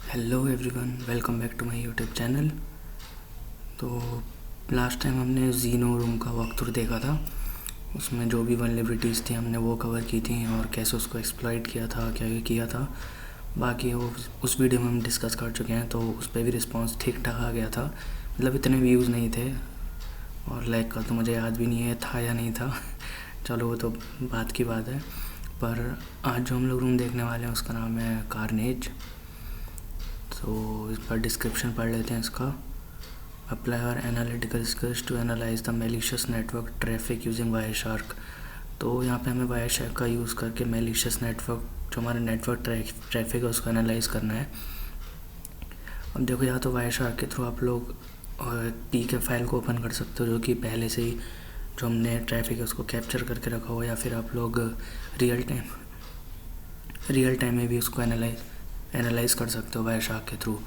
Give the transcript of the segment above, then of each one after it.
Hello everyone, welcome back to my YouTube channel. तो last time हमने जीनो room का वॉक थ्रू देखा था। उसमें जो भी वल्नरेबिलिटीज़ थी हमने वो कवर की थी और कैसे उसको एक्सप्लॉइट किया था, क्या क्या किया था। बाकी वो उस वीडियो में हम डिस्कस कर चुके हैं, तो उस पर भी रिस्पांस ठीक ठाक आ गया था। मतलब इतने व्यूज़ नहीं थे और लाइक का तो मुझे याद भी नहीं है था या नहीं था। चलो वो तो बात की बात है। पर आज जो हम लोग रूम देखने वाले हैं उसका नाम है कार्नेज। तो इस पर डिस्क्रिप्शन पढ़ लेते हैं इसका। अप्लाई और analytical skills to analyze the malicious network traffic using Wireshark. तो यहाँ पे हमें वायरशार्क का यूज़ करके मेलिशियस नेटवर्क, जो हमारा नेटवर्क ट्रैफिक है, उसको एनालाइज करना है। अब देखो, या तो वायरशार्क के थ्रू आप लोग पी के फाइल को ओपन कर सकते हो, जो कि पहले से ही जो हमने ट्रैफिक है उसको कैप्चर करके रखा हो, या फिर आप लोग रियल टाइम में भी उसको एनालाइज कर सकते हो वायरशार्क के थ्रू।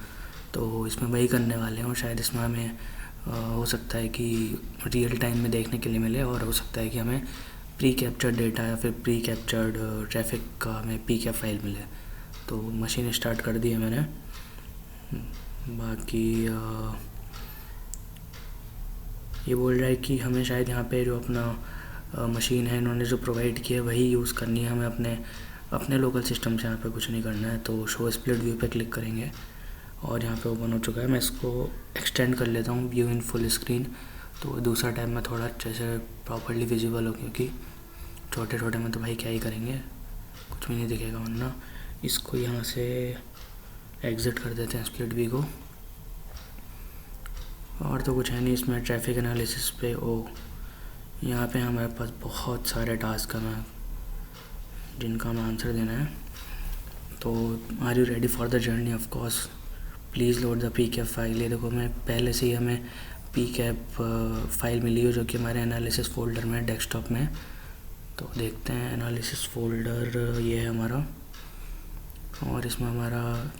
तो इसमें वही करने वाले हैं और शायद इसमें हमें हो सकता है कि रियल टाइम में देखने के लिए मिले, और हो सकता है कि हमें प्री कैप्चर्ड डेटा या फिर प्री कैप्चर्ड ट्रैफिक का हमें पी कैप फाइल मिले। तो मशीन स्टार्ट कर दी है मैंने। बाकी ये बोल रहा है कि हमें शायद यहाँ पे जो अपना मशीन है इन्होंने जो प्रोवाइड किया है वही यूज़ करनी है, हमें अपने लोकल सिस्टम से यहाँ पे कुछ नहीं करना है। तो शो स्प्लिट व्यू पे क्लिक करेंगे और यहाँ पे ओपन हो चुका है। मैं इसको एक्सटेंड कर लेता हूँ, व्यू इन फुल स्क्रीन, तो दूसरा टैब में थोड़ा अच्छे से प्रॉपर्ली विजिबल हो, क्योंकि छोटे छोटे में तो भाई क्या ही करेंगे, कुछ भी नहीं दिखेगा। वरना इसको यहाँ से एग्ज़िट कर देते हैं स्प्लिट व्यू को। और तो कुछ है नहीं इसमें। ट्रैफिक एनालिसिस पे यहाँ पे हमारे पास बहुत सारे टास्क हैं जिनका हमें आंसर देना है। तो are you ready for the journey? Of course, please load the pcap file. ये देखो, मैं पहले से ही हमें पी कैप फाइल मिली है, जो कि हमारे एनालिसिस फोल्डर में डेस्कटॉप में। तो देखते हैं, एनालिसिस फोल्डर ये है हमारा, और इसमें हमारा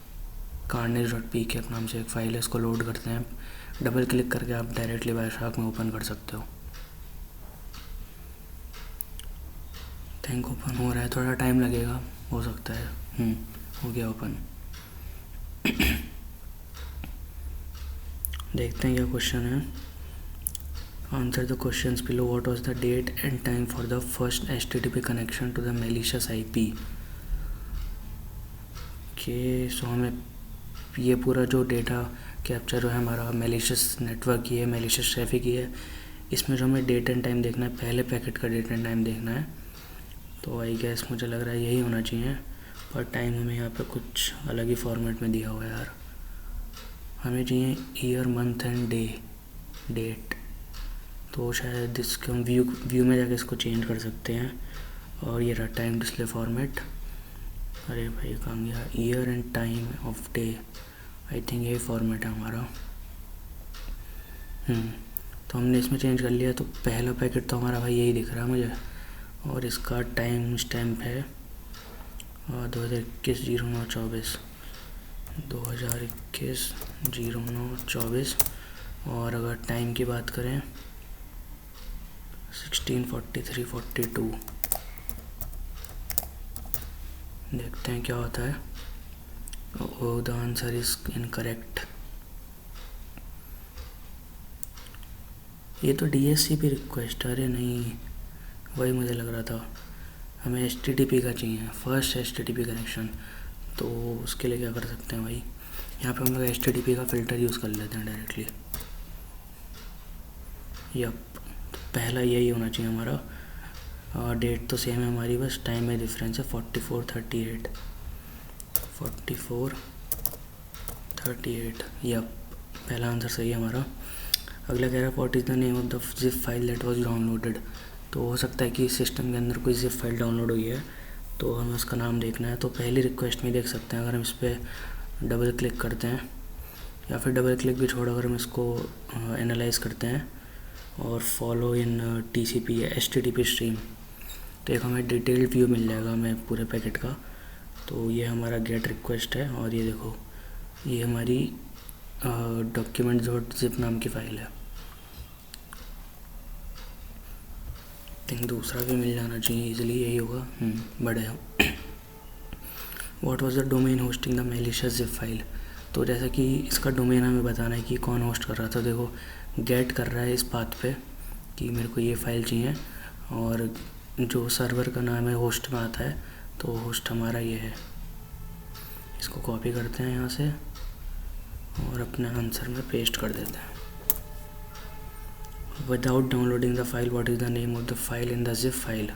carnage.pcap नाम से एक फ़ाइल है। इसको लोड करते हैं। डबल क्लिक करके आप डायरेक्टली वायरशार्क में ओपन कर सकते हो। थिंक ओपन हो रहा है, थोड़ा टाइम लगेगा, हो सकता है। हो गया ओपन। देखते हैं क्या क्वेश्चन है। Answer the questions below. What was the date and time for the first HTTP connection to the malicious IP? के सो हमें ये पूरा जो डेटा कैप्चर है हमारा मेलिशियस नेटवर्क की है, मेलिशियस ट्रैफिक की है, इसमें जो हमें डेट एंड टाइम देखना है, पहले पैकेट का डेट एंड टाइम देखना है। तो आई गेस मुझे लग रहा है यही होना चाहिए, पर टाइम हमें यहाँ पे कुछ अलग ही फॉर्मेट में दिया हुआ है यार। हमें चाहिए ईयर, मंथ एंड डेट। तो शायद इसको हम व्यू में जाके इसको चेंज कर सकते हैं। और ये रहा टाइम डिस्प्ले फॉर्मेट। अरे भाई कहाँ गया? Year and time of day. I think यही फॉर्मेट है हमारा। तो हमने इसमें चेंज कर लिया। तो पहला पैकेट तो हमारा भाई यही दिख रहा है मुझे, और इसका टाइम स्टैम्प है 2021-09-24, 2021-09-24। और अगर टाइम की बात करें 16:43:42। देखते हैं क्या होता है। The answer is incorrect. ये तो DHCP रिक्वेस्ट। अरे नहीं, वही मुझे लग रहा था। हमें HTTP का चाहिए, फर्स्ट HTTP कनेक्शन। तो उसके लिए क्या कर सकते हैं भाई, यहाँ पे हम लोग HTTP का फ़िल्टर यूज़ कर लेते हैं डायरेक्टली। यप, तो पहला यही होना चाहिए हमारा। डेट तो सेम है हमारी, बस टाइम में डिफरेंस है 44:38। 44:38, यप, पहला आंसर सही है हमारा। अगला कह रहा है what is the name of the zip file that was downloaded. तो हो सकता है कि सिस्टम के अंदर कोई जिप फाइल डाउनलोड हुई है, तो हमें उसका नाम देखना है। तो पहली रिक्वेस्ट में देख सकते हैं, अगर हम इस पर डबल क्लिक करते हैं, या फिर डबल क्लिक भी छोड़, अगर हम इसको एनालाइज करते हैं और फॉलो इन TCP या HTTP स्ट्रीम, तो एक हमें डिटेल्ड व्यू मिल जाएगा हमें पूरे पैकेट का। तो ये हमारा गेट रिक्वेस्ट है, और ये देखो, ये हमारी document.zip नाम की फ़ाइल है। थिंक दूसरा भी मिल जाना चाहिए इजीली, यही होगा। बड़े हो। What was the domain hosting the malicious zip file? तो जैसा कि इसका डोमेन हमें बताना है कि कौन होस्ट कर रहा था। देखो गेट कर रहा है इस पाथ पे कि मेरे को ये फ़ाइल चाहिए, और जो सर्वर का नाम है होस्ट में आता है, तो होस्ट हमारा ये है। इसको कॉपी करते हैं यहाँ से और अपने आंसर में पेस्ट कर देते हैं। Without downloading the file, what is the name of the file in the zip file.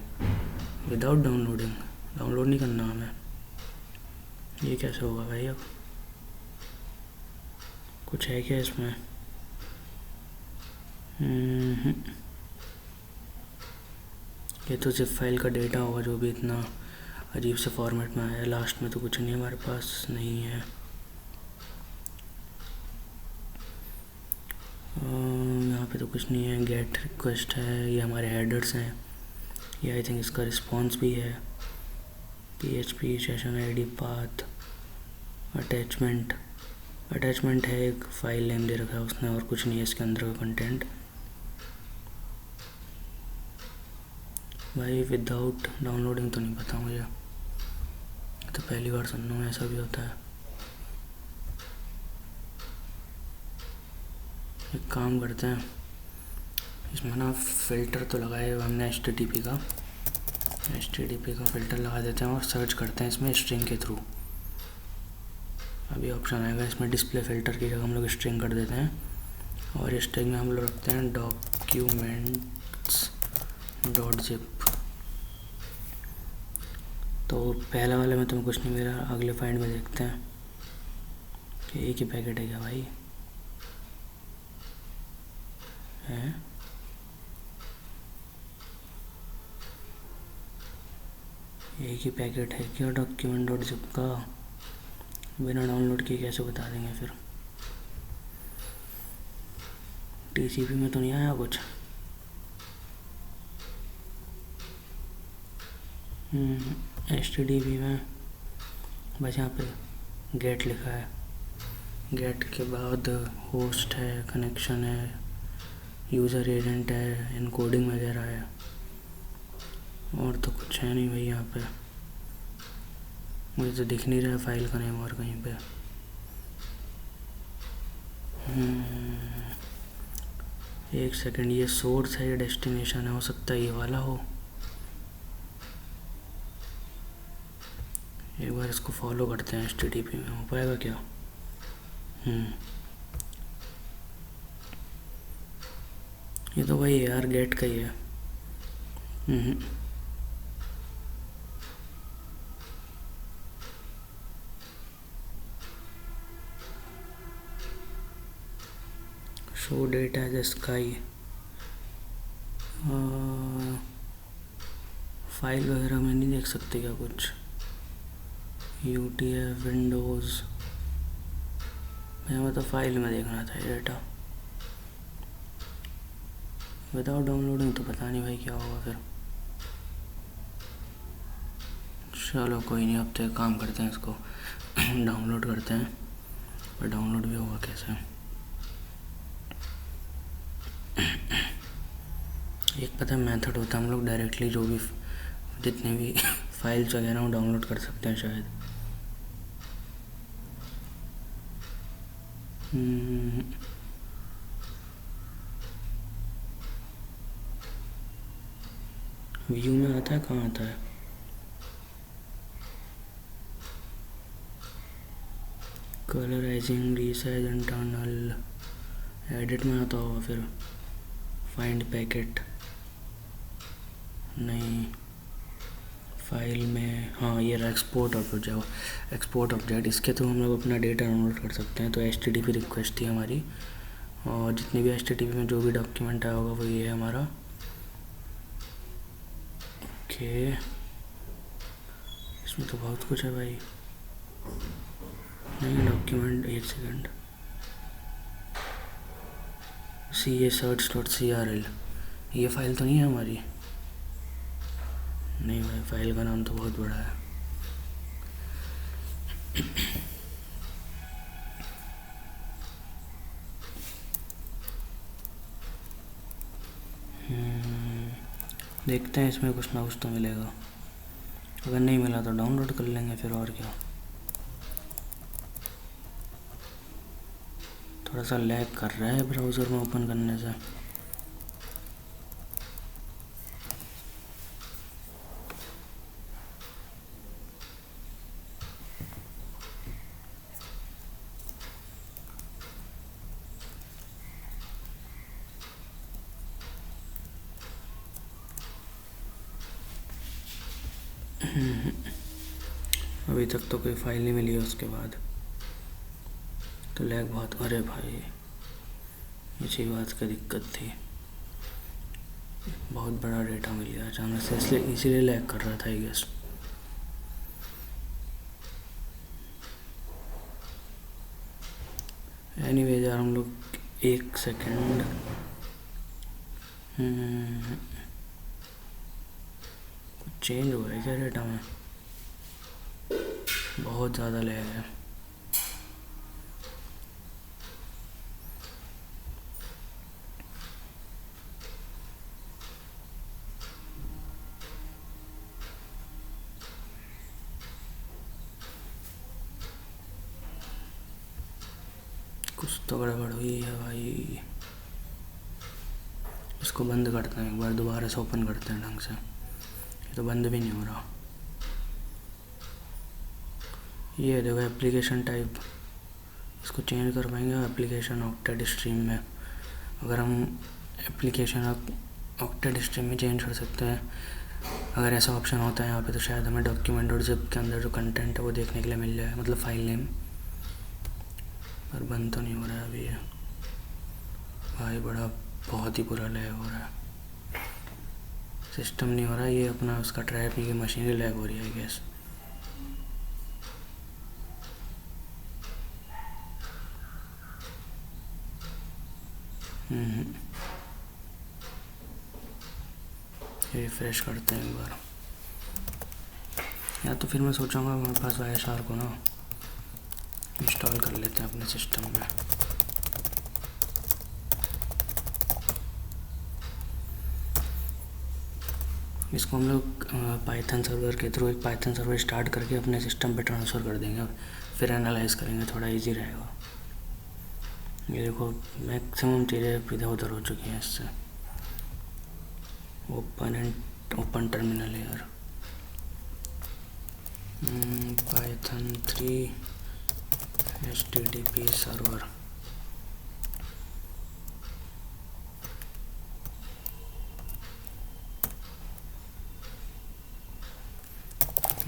Without downloading, download नहीं करना हमें। ये कैसे होगा भाई? अब कुछ है क्या इसमें? ये तो जिप फाइल का डेटा होगा जो भी इतना अजीब से फॉर्मेट में आया है। लास्ट में तो कुछ नहीं हमारे पास नहीं है। यहाँ पे तो कुछ नहीं है। गेट रिक्वेस्ट है, ये हमारे हेडर्स हैं। ये आई थिंक इसका रिस्पॉन्स भी है। PHP session ID path, attachment है, एक फाइल नेम दे रखा है उसने, और कुछ नहीं है इसके अंदर का कंटेंट। भाई विदाउट डाउनलोडिंग तो नहीं पता मुझे, तो पहली बार सुन रहा हूँ ऐसा भी होता है। एक काम करते हैं, इसमें ना फ़िल्टर तो लगाए हमने HTTP का फ़िल्टर लगा देते हैं और सर्च करते हैं इसमें स्ट्रिंग के थ्रू। अभी ऑप्शन आएगा इसमें डिस्प्ले फ़िल्टर की जगह हम लोग स्ट्रिंग कर देते हैं, और स्ट्रिंग में हम लोग रखते हैं documents.zip। तो पहला वाले में तो कुछ नहीं मिला, अगले फाइंड में देखते हैं कि एक ही पैकेट है क्या भाई? है एक ही पैकेट है क्या document.zip का? बिना डाउनलोड किए कैसे बता देंगे फिर? TCP में तो नहीं आया कुछ? HTTP में बस यहाँ पे गेट लिखा है। गेट के बाद होस्ट है, कनेक्शन है, यूज़र एजेंट है, इनकोडिंग वगैरह है, और तो कुछ है नहीं भाई। यहाँ पे मुझे तो दिख नहीं रहा फाइल का नेम और कहीं पे। एक सेकंड, ये सोर्स है, ये डेस्टिनेशन है, हो सकता है ये वाला हो। एक बार इसको फॉलो करते हैं HTTP में, हो पाएगा क्या? ये तो वही है यार, गेट का ही है। Show data as ASCII. File वगैरह में नहीं देख सकते क्या कुछ? UTF विंडोज़, मैं तो फाइल में देखना था ये डेटा। विदाउट डाउनलोडिंग तो पता नहीं भाई क्या होगा फिर। चलो कोई नहीं, अब तो एक काम करते हैं, इसको डाउनलोड करते हैं। पर डाउनलोड भी होगा कैसे? एक पता मेथड होता है, हम लोग डायरेक्टली जो भी जितने भी फाइल्स वगैरह वो डाउनलोड कर सकते हैं शायद। व्यू में आता है, कहाँ आता है? कलराइजिंग, रीसाइज, इंटरनल, एडिट में आता होगा फिर। फाइंड पैकेट नहीं, फाइल में हाँ ये एक्सपोर्ट ऑब्जेक्ट, इसके थ्रू हम लोग अपना डेटा डाउनलोड कर सकते हैं। तो HTTP रिक्वेस्ट थी हमारी, और जितनी भी HTTP में जो भी डॉक्यूमेंट आया होगा वो ये है हमारा। ओके, इसमें तो बहुत कुछ है भाई। नहीं डॉक्यूमेंट, एक सेकंड, CA-certs.crl, ये फाइल तो नहीं है हमारी? नहीं भाई, फाइल का नाम तो बहुत बड़ा है। देखते हैं इसमें कुछ ना कुछ तो मिलेगा। अगर नहीं मिला तो डाउनलोड कर लेंगे फिर, और क्या। थोड़ा सा लैग कर रहा है ब्राउज़र में ओपन करने से। अभी तक तो कोई फाइल नहीं मिली है उसके बाद तो लैग बहुत। अरे भाई इसी बात की दिक्कत थी, बहुत बड़ा डेटा मिल गया अचानक से, इसलिए इसीलिए लैग कर रहा था आई गेस। एनीवेज यार हम लोग एक सेकेंड कुछ चेंज हुआ है क्या डेटा में? बहुत ज़्यादा लैग है। कुछ तो गड़बड़ हुई है भाई। इसको बंद करते हैं एक बार, दोबारा से ओपन करते हैं ढंग से। ये तो बंद भी नहीं हो रहा। ये देखो एप्लीकेशन टाइप, इसको चेंज कर पाएंगे एप्लीकेशन ऑक्टेट स्ट्रीम में। अगर हम एप्लीकेशन ऑक्टेट स्ट्रीम में चेंज कर सकते हैं, अगर ऐसा ऑप्शन होता है यहाँ पे, तो शायद हमें डॉक्यूमेंट और जिप के अंदर जो कंटेंट है वो देखने के लिए मिल जाए, मतलब फाइल नेम। पर बंद तो नहीं हो रहा है अभी ये भाई, बड़ा बहुत ही बुरा लैग हो रहा है। सिस्टम नहीं हो रहा, ये अपना उसका ट्रैफिक की मशीन ही लैग हो रही है आई गेस। रिफ्रेश करते हैं एक बार, या तो फिर मैं सोचूंगा मेरे पास वाईएसआर को ना इंस्टॉल कर लेते हैं अपने सिस्टम में। इसको हम लोग पाइथन सर्वर के थ्रू एक पाइथन सर्वर स्टार्ट करके अपने सिस्टम पे ट्रांसफ़र कर देंगे, फिर एनालाइज करेंगे, थोड़ा इजी रहेगा। ये देखो मैक्सिमम चीज़ें इधर उधर हो चुकी हैं इससे। ओपन टर्मिनल यार, Python 3 HTTP server.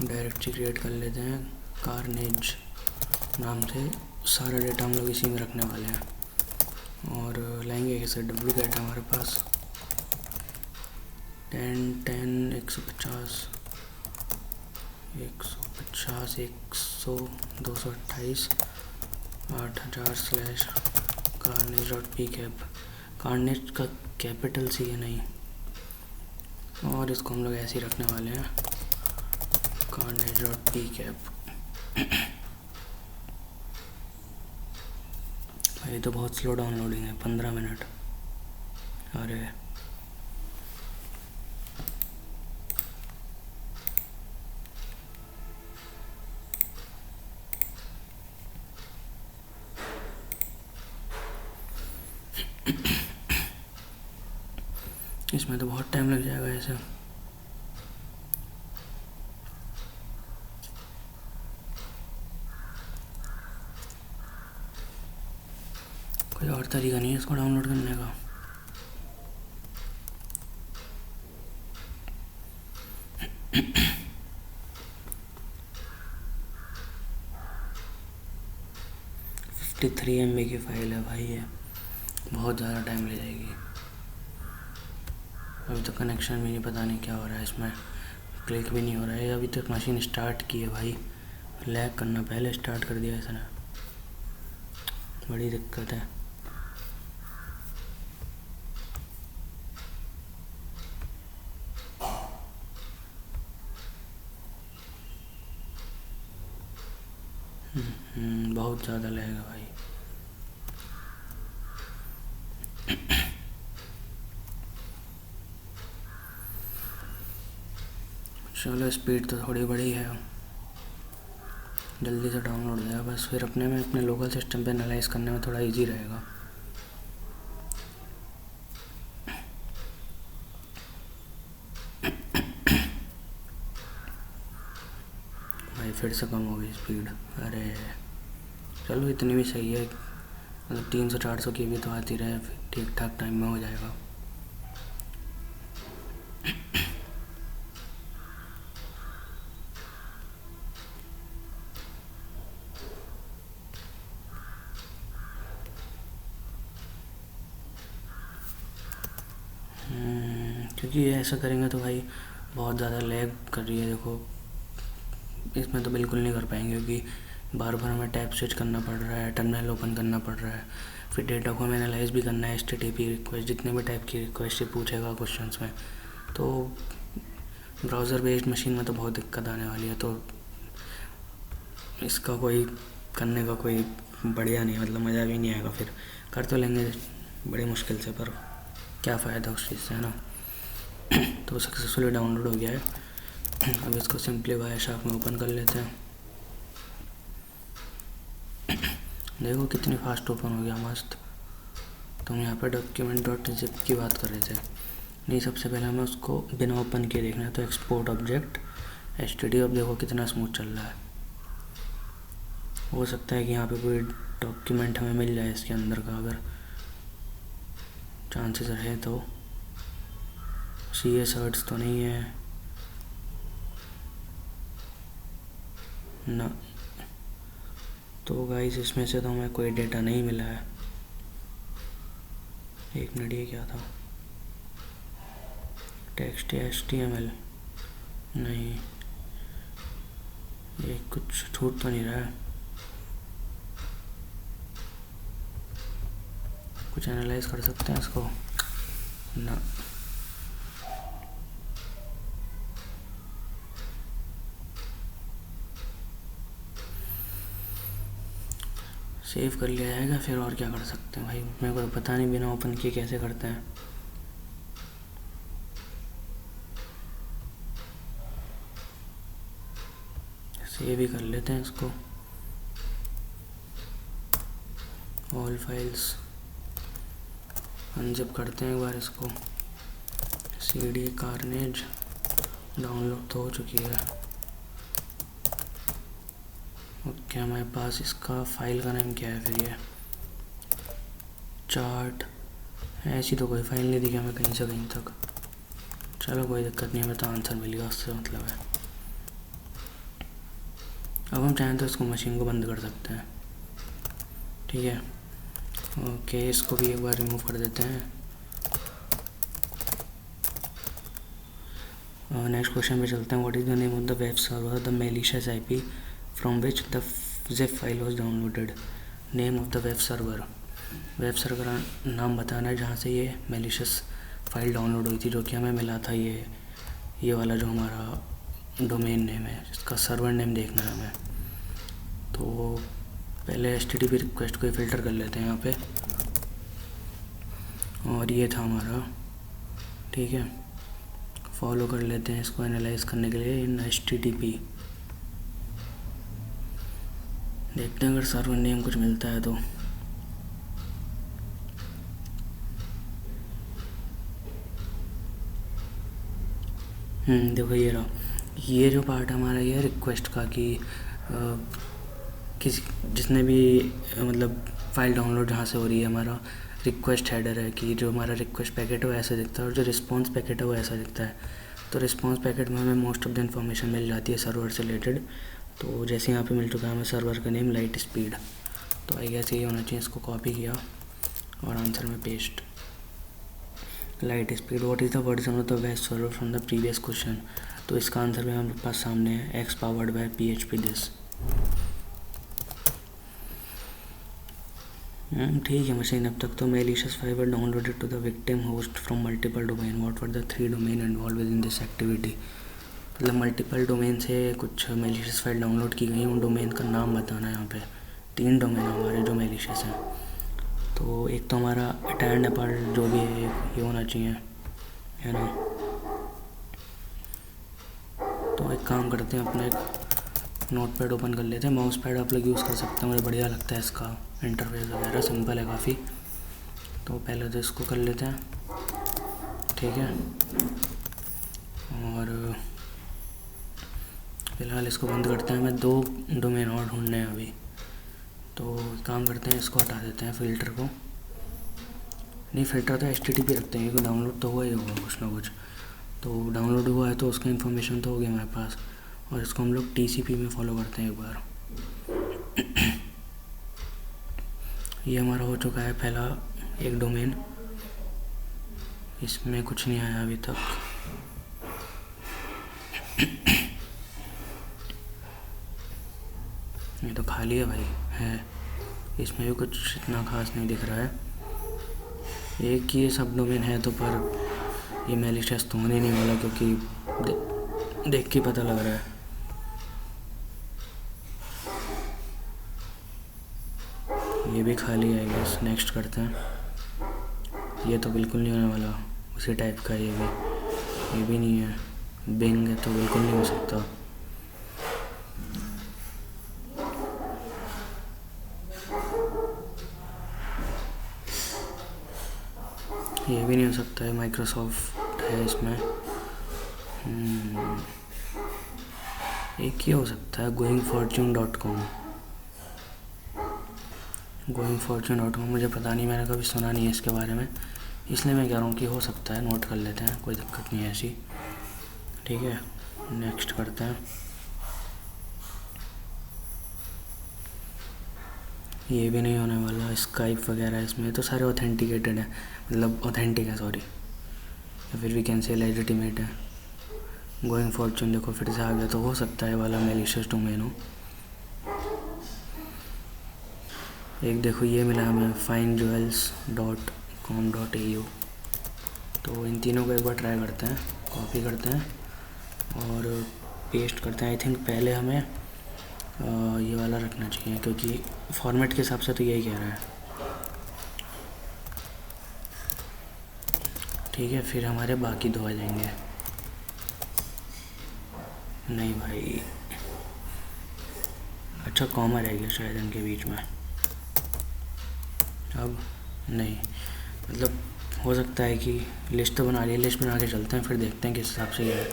Directory create कर लेते हैं कार्नेज नाम से। सारा डेटा हम लोग इसी में रखने वाले हैं और लाएंगे कैसे? डुप्लीकेट है हमारे पास 10 150 228 8000 carnage.pcap। कार्नेज का कैपिटल सी है नहीं, और इसको हम लोग ऐसे ही रखने वाले हैं carnage.pcap। ये तो बहुत स्लो डाउनलोडिंग है, 15 मिनट। अरे इसमें तो बहुत टाइम लग जाएगा ऐसे। कोई और तरीका नहीं है इसको डाउनलोड करने का? $53 MB की फ़ाइल है भाई, ये बहुत ज़्यादा टाइम ले जाएगी। अभी तो कनेक्शन भी नहीं, पता नहीं क्या हो रहा है इसमें, क्लिक भी नहीं हो रहा है। अभी तक मशीन स्टार्ट की है भाई, लैग करना पहले स्टार्ट कर दिया इसने, बड़ी दिक्कत है। बहुत ज़्यादा लैग है भाई। चलो स्पीड तो थोड़ी बड़ी है, जल्दी से डाउनलोड हो जाएगा, बस फिर अपने में अपने लोकल सिस्टम पे एनालाइज करने में थोड़ा इजी रहेगा। भाई फिर से कम हो गई स्पीड। अरे चलो इतनी भी सही है, मतलब 300-400 की भी तो आती रहे, फिर ठीक ठाक टाइम में हो जाएगा। क्योंकि ये ऐसा करेंगे तो भाई बहुत ज़्यादा लैग कर रही है, देखो इसमें तो बिल्कुल नहीं कर पाएंगे, क्योंकि बार बार हमें टैब स्विच करना पड़ रहा है, टर्मिनल ओपन करना पड़ रहा है, फिर डेटा को हमें एनालाइज भी करना है, HTTP रिक्वेस्ट, जितने भी टाइप की रिक्वेस्ट पूछेगा क्वेश्चंस में, तो ब्राउज़र बेस्ड मशीन में तो बहुत दिक्कत आने वाली है। तो इसका कोई करने का कोई बढ़िया नहीं, मतलब मज़ा भी नहीं आएगा, फिर कर तो लेंगे बड़ी मुश्किल से, पर क्या फ़ायदा उस चीज़ से, है ना। तो सक्सेसफुली डाउनलोड हो गया है। अब इसको सिंपली वायरशार्क में ओपन कर लेते हैं। देखो कितनी फास्ट ओपन हो गया, मस्त। तो हम यहाँ पे document.zip की बात कर रहे थे, नहीं सबसे पहले हमें उसको बिना ओपन किए देखना है, तो एक्सपोर्ट ऑब्जेक्ट HTTP। अब देखो कितना स्मूथ चल रहा है। हो सकता है कि यहाँ पे कोई डॉक्यूमेंट हमें मिल जाए इसके अंदर का, अगर चांसेस रहे तो। CS सर्ट्स तो नहीं है ना, तो गाइस इसमें से तो हमें कोई डेटा नहीं मिला है। एक मिनट, ये क्या था, टेक्स्ट HTML नहीं, ये कुछ छूट तो नहीं रहा है, कुछ एनालाइज कर सकते हैं इसको ना। सेव कर लिया जाएगा, फिर और क्या कर सकते हैं भाई, मेरे को पता नहीं बिना ओपन किए कैसे करते हैं। सेव ही कर लेते हैं इसको, ऑल फाइल्स अनजिप करते हैं एक बार इसको। CD कार्नेज डाउनलोड तो हो चुकी है। ओके, हमारे पास इसका फाइल का नाम क्या है फिर, ये चार्ट, ऐसी तो कोई फाइल नहीं दिखी हमें कहीं से कहीं तक। चलो कोई दिक्कत नहीं, हमें तो आंसर मिल गया, उससे मतलब है। अब हम चाहें तो इसको मशीन को बंद कर सकते हैं, ठीक है। ओके, इसको भी एक बार रिमूव कर देते हैं। नेक्स्ट क्वेश्चन पे चलते हैं। What is the name of the web server the malicious IP from which the zip file was downloaded. Name of the web server का नाम बताना है जहाँ से ये मैलिशियस फाइल डाउनलोड हुई थी, जो कि हमें मिला था। ये वाला जो हमारा डोमेन नेम है, इसका सर्वर नेम देखना है हमें। तो पहले HTTP रिक्वेस्ट को फ़िल्टर कर लेते हैं यहाँ पे, और ये था हमारा, ठीक है। फॉलो कर लेते हैं इसको एनालाइज करने के लिए इन HTTP। देखते हैं अगर सर्वर नेम कुछ मिलता है तो। देखो ये रहा, ये जो पार्ट हमारा ये रिक्वेस्ट का कि किसी जिसने भी मतलब फ़ाइल डाउनलोड जहाँ से हो रही है, हमारा रिक्वेस्ट हेडर है कि जो हमारा रिक्वेस्ट पैकेट है वो ऐसा दिखता है, और जो रिस्पॉन्स पैकेट है वो ऐसा दिखता है। तो रिस्पॉन्स पैकेट में हमें मोस्ट ऑफ द इन्फॉर्मेशन मिल जाती है सर्वर से रिलेटेड। तो जैसे यहाँ पे मिल चुका है हमें सर्वर का नेम लाइट स्पीड, तो आई गेस ये होना चाहिए। इसको कॉपी किया और आंसर में paste. Light speed, what is the version of the web server from the previous question. तो इसका आंसर भी हमारे पास सामने है, X powered by PHP this. ठीक है मशीन। अब तक तो malicious file downloaded to the victim host from multiple domain. What were the 3 domain involve in this activity. मतलब मल्टीपल डोमेन से कुछ मैलिशियस फाइल डाउनलोड की गई, उन डोमेन का नाम बताना है यहाँ पे। 3 डोमेन हमारे जो मैलिशियस हैं। तो एक तो हमारा अटैक नेपाल जो भी है ये होना चाहिए, है ना। तो एक काम करते हैं, अपना एक नोटपैड ओपन कर लेते हैं। माउस पैड आप लोग यूज़ कर सकते हैं, मुझे बढ़िया लगता है इसका इंटरफेस वगैरह, सिंपल है काफ़ी। तो पहले तो इसको कर लेते हैं, ठीक है। और फ़िलहाल इसको बंद करते हैं। मैं 2 डोमेन और ढूंढने हैं अभी, तो काम करते हैं, इसको हटा देते हैं फ़िल्टर को। नहीं, फ़िल्टर तो HTTP रखते हैं क्योंकि डाउनलोड तो हुआ ही होगा कुछ ना कुछ। तो डाउनलोड हुआ है तो उसका इन्फॉर्मेशन तो होगी हमारे पास, और इसको हम लोग TCP में फॉलो करते हैं एक बार। ये हमारा हो चुका है पहला एक डोमेन, इसमें कुछ नहीं आया अभी तक। ये तो खाली है भाई, है इसमें भी कुछ इतना खास नहीं दिख रहा है। एक ये सब डोमेन है तो, पर ये मैलिशियस तो होने नहीं वाला क्योंकि देख के पता लग रहा है। ये भी खाली है, बस नेक्स्ट करते हैं। ये तो बिल्कुल नहीं होने वाला, उसी टाइप का ये भी नहीं है। बिंग है तो बिल्कुल नहीं हो सकता। ये भी नहीं हो सकता है, माइक्रोसॉफ्ट है इसमें। एक ही हो सकता है, goingfortune.com। goingfortune.com मुझे पता नहीं, मैंने कभी सुना नहीं है इसके बारे में, इसलिए मैं कह रहा हूँ कि हो सकता है। नोट कर लेते हैं, कोई दिक्कत नहीं है ऐसी, ठीक है। नेक्स्ट करते हैं। ये भी नहीं होने वाला। स्काइप वगैरह इसमें तो सारे ऑथेंटिकेटेड हैं, मतलब ऑथेंटिक है, सॉरी, या फिर वी कैन से लेजिटिमेट है। गोइंग फॉर्चून देखो फिर से आ गया, तो हो सकता है वाला मैलिशियस डोमेन हो। एक देखो ये मिला हमें finejewels.com.au। तो इन तीनों को एक बार ट्राई करते हैं, कॉपी करते हैं और पेस्ट करते हैं। आई थिंक पहले हमें ये वाला रखना चाहिए क्योंकि फॉर्मेट के हिसाब से तो यही कह रहा है, ठीक है। फिर हमारे बाकी दो आ जाएंगे। नहीं भाई, अच्छा कॉमा रह गया शायद इनके बीच में। अब नहीं, मतलब हो सकता है कि लिस्ट तो बना ली, लिस्ट बना के चलते हैं, फिर देखते हैं किस हिसाब से ये है,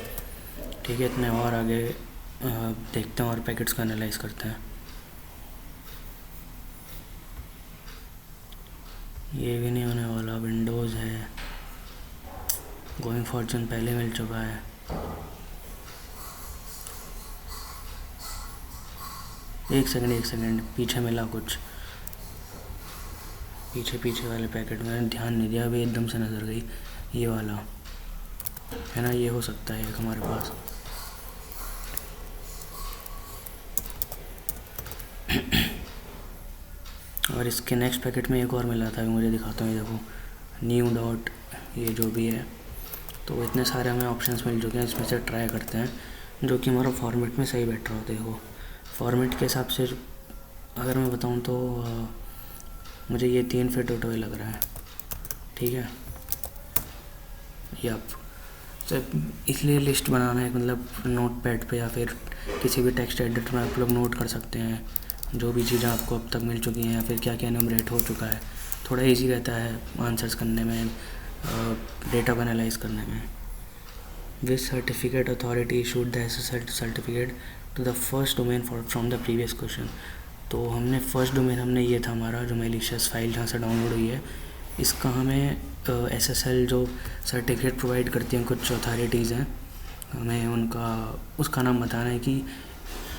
ठीक है। इतने और आगे देखते हैं और पैकेट्स का एनालाइज करते हैं। ये भी नहीं होने वाला। विंडोज़ है, गोइंग फॉर्चून पहले मिल चुका है। एक सेकंड, पीछे मिला कुछ, पीछे वाले पैकेट में ध्यान नहीं दिया, अभी एकदम से नज़र गई। ये वाला है ना, ये हो सकता है एक हमारे पास। और इसके नेक्स्ट पैकेट में एक और मिला था, मुझे दिखाता हूँ, ये देखो न्यू डॉट, ये जो भी है। तो इतने सारे हमें ऑप्शंस मिल चुके हैं, इसमें से ट्राई करते हैं जो कि हमारा फॉर्मेट में सही बैठ रहा हो। देखो फॉर्मेट के हिसाब से अगर मैं बताऊँ तो मुझे ये 3 फिट होते हुए लग रहा है, ठीक है। यप, तो इसलिए लिस्ट बनाना है, मतलब नोट पैड पर या फिर किसी भी टेक्स्ट एडिटर में आप लोग नोट कर सकते हैं जो भी चीज़ें आपको अब तक मिल चुकी हैं या फिर क्या क्या एनुमरेट हो चुका है। थोड़ा इजी रहता है आंसर्स करने में, डेटा को एनालाइज करने में। Which certificate authority issued the SSL certificate to the first domain from the previous question. तो हमने फर्स्ट डोमेन हमने ये था हमारा जो मैलिशियस फाइल जहाँ से डाउनलोड हुई है, इसका हमें एसएसएल जो सर्टिफिकेट प्रोवाइड करती हैं कुछ अथॉरिटीज़ हैं, हमें उनका उसका नाम बताना है कि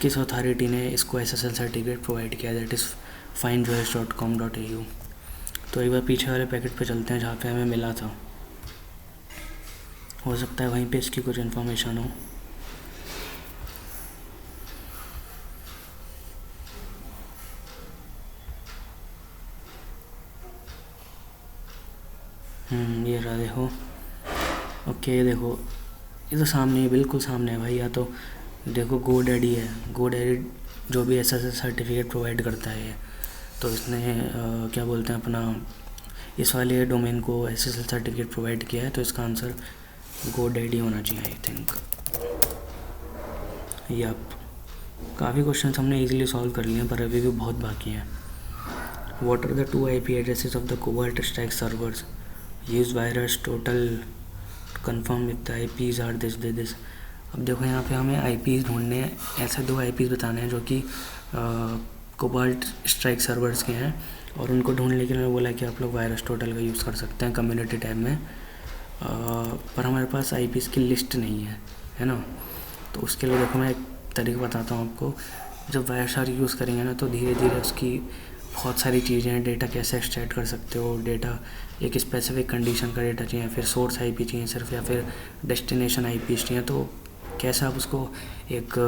किस अथॉरिटी ने इसको एसएसएल सर्टिफिकेट प्रोवाइड किया, दैट इज़ finejewels.com.au। तो एक बार पीछे वाले पैकेट पे चलते हैं जहाँ पे हमें मिला था, हो सकता है वहीं पे इसकी कुछ इन्फॉर्मेशन हो। ये रहा, देखो। ओके देखो, ये तो सामने है, बिल्कुल सामने है भाई। या तो देखो GoDaddy है, GoDaddy जो भी एसएसएल सर्टिफिकेट प्रोवाइड करता है, तो इसने क्या बोलते हैं अपना इस वाले डोमेन को एसएसएल सर्टिफिकेट प्रोवाइड किया है, तो इसका आंसर GoDaddy होना चाहिए आई थिंक। यप, काफ़ी क्वेश्चन हमने इजीली सॉल्व कर लिए हैं, पर अभी भी बहुत बाकी हैं। What are the 2 IP addresses of the Cobalt Strike servers use VirusTotal confirm with the IPs are this. अब देखो यहाँ पे हमें IPs ढूंढने हैं, ऐसे 2 IPs बताने हैं जो कि कोबाल्ट स्ट्राइक सर्वर्स के हैं, और उनको ढूंढने के लिए बोला कि आप लोग वायरस टोटल का यूज़ कर सकते हैं कम्युनिटी टैब में। पर हमारे पास IPs की लिस्ट नहीं है ना। तो उसके लिए देखो मैं एक तरीका बताता हूँ आपको। जब वायरशार्क यूज़ करेंगे ना तो धीरे धीरे उसकी बहुत सारी चीज़ें हैं। डेटा कैसे एक्सट्रैक्ट कर सकते हो, डेटा एक स्पेसिफिक कंडीशन का डेटा चाहिए, फिर सोर्स IP चाहिए सिर्फ, या फिर डेस्टिनेशन IPs चाहिए, तो कैसे आप उसको एक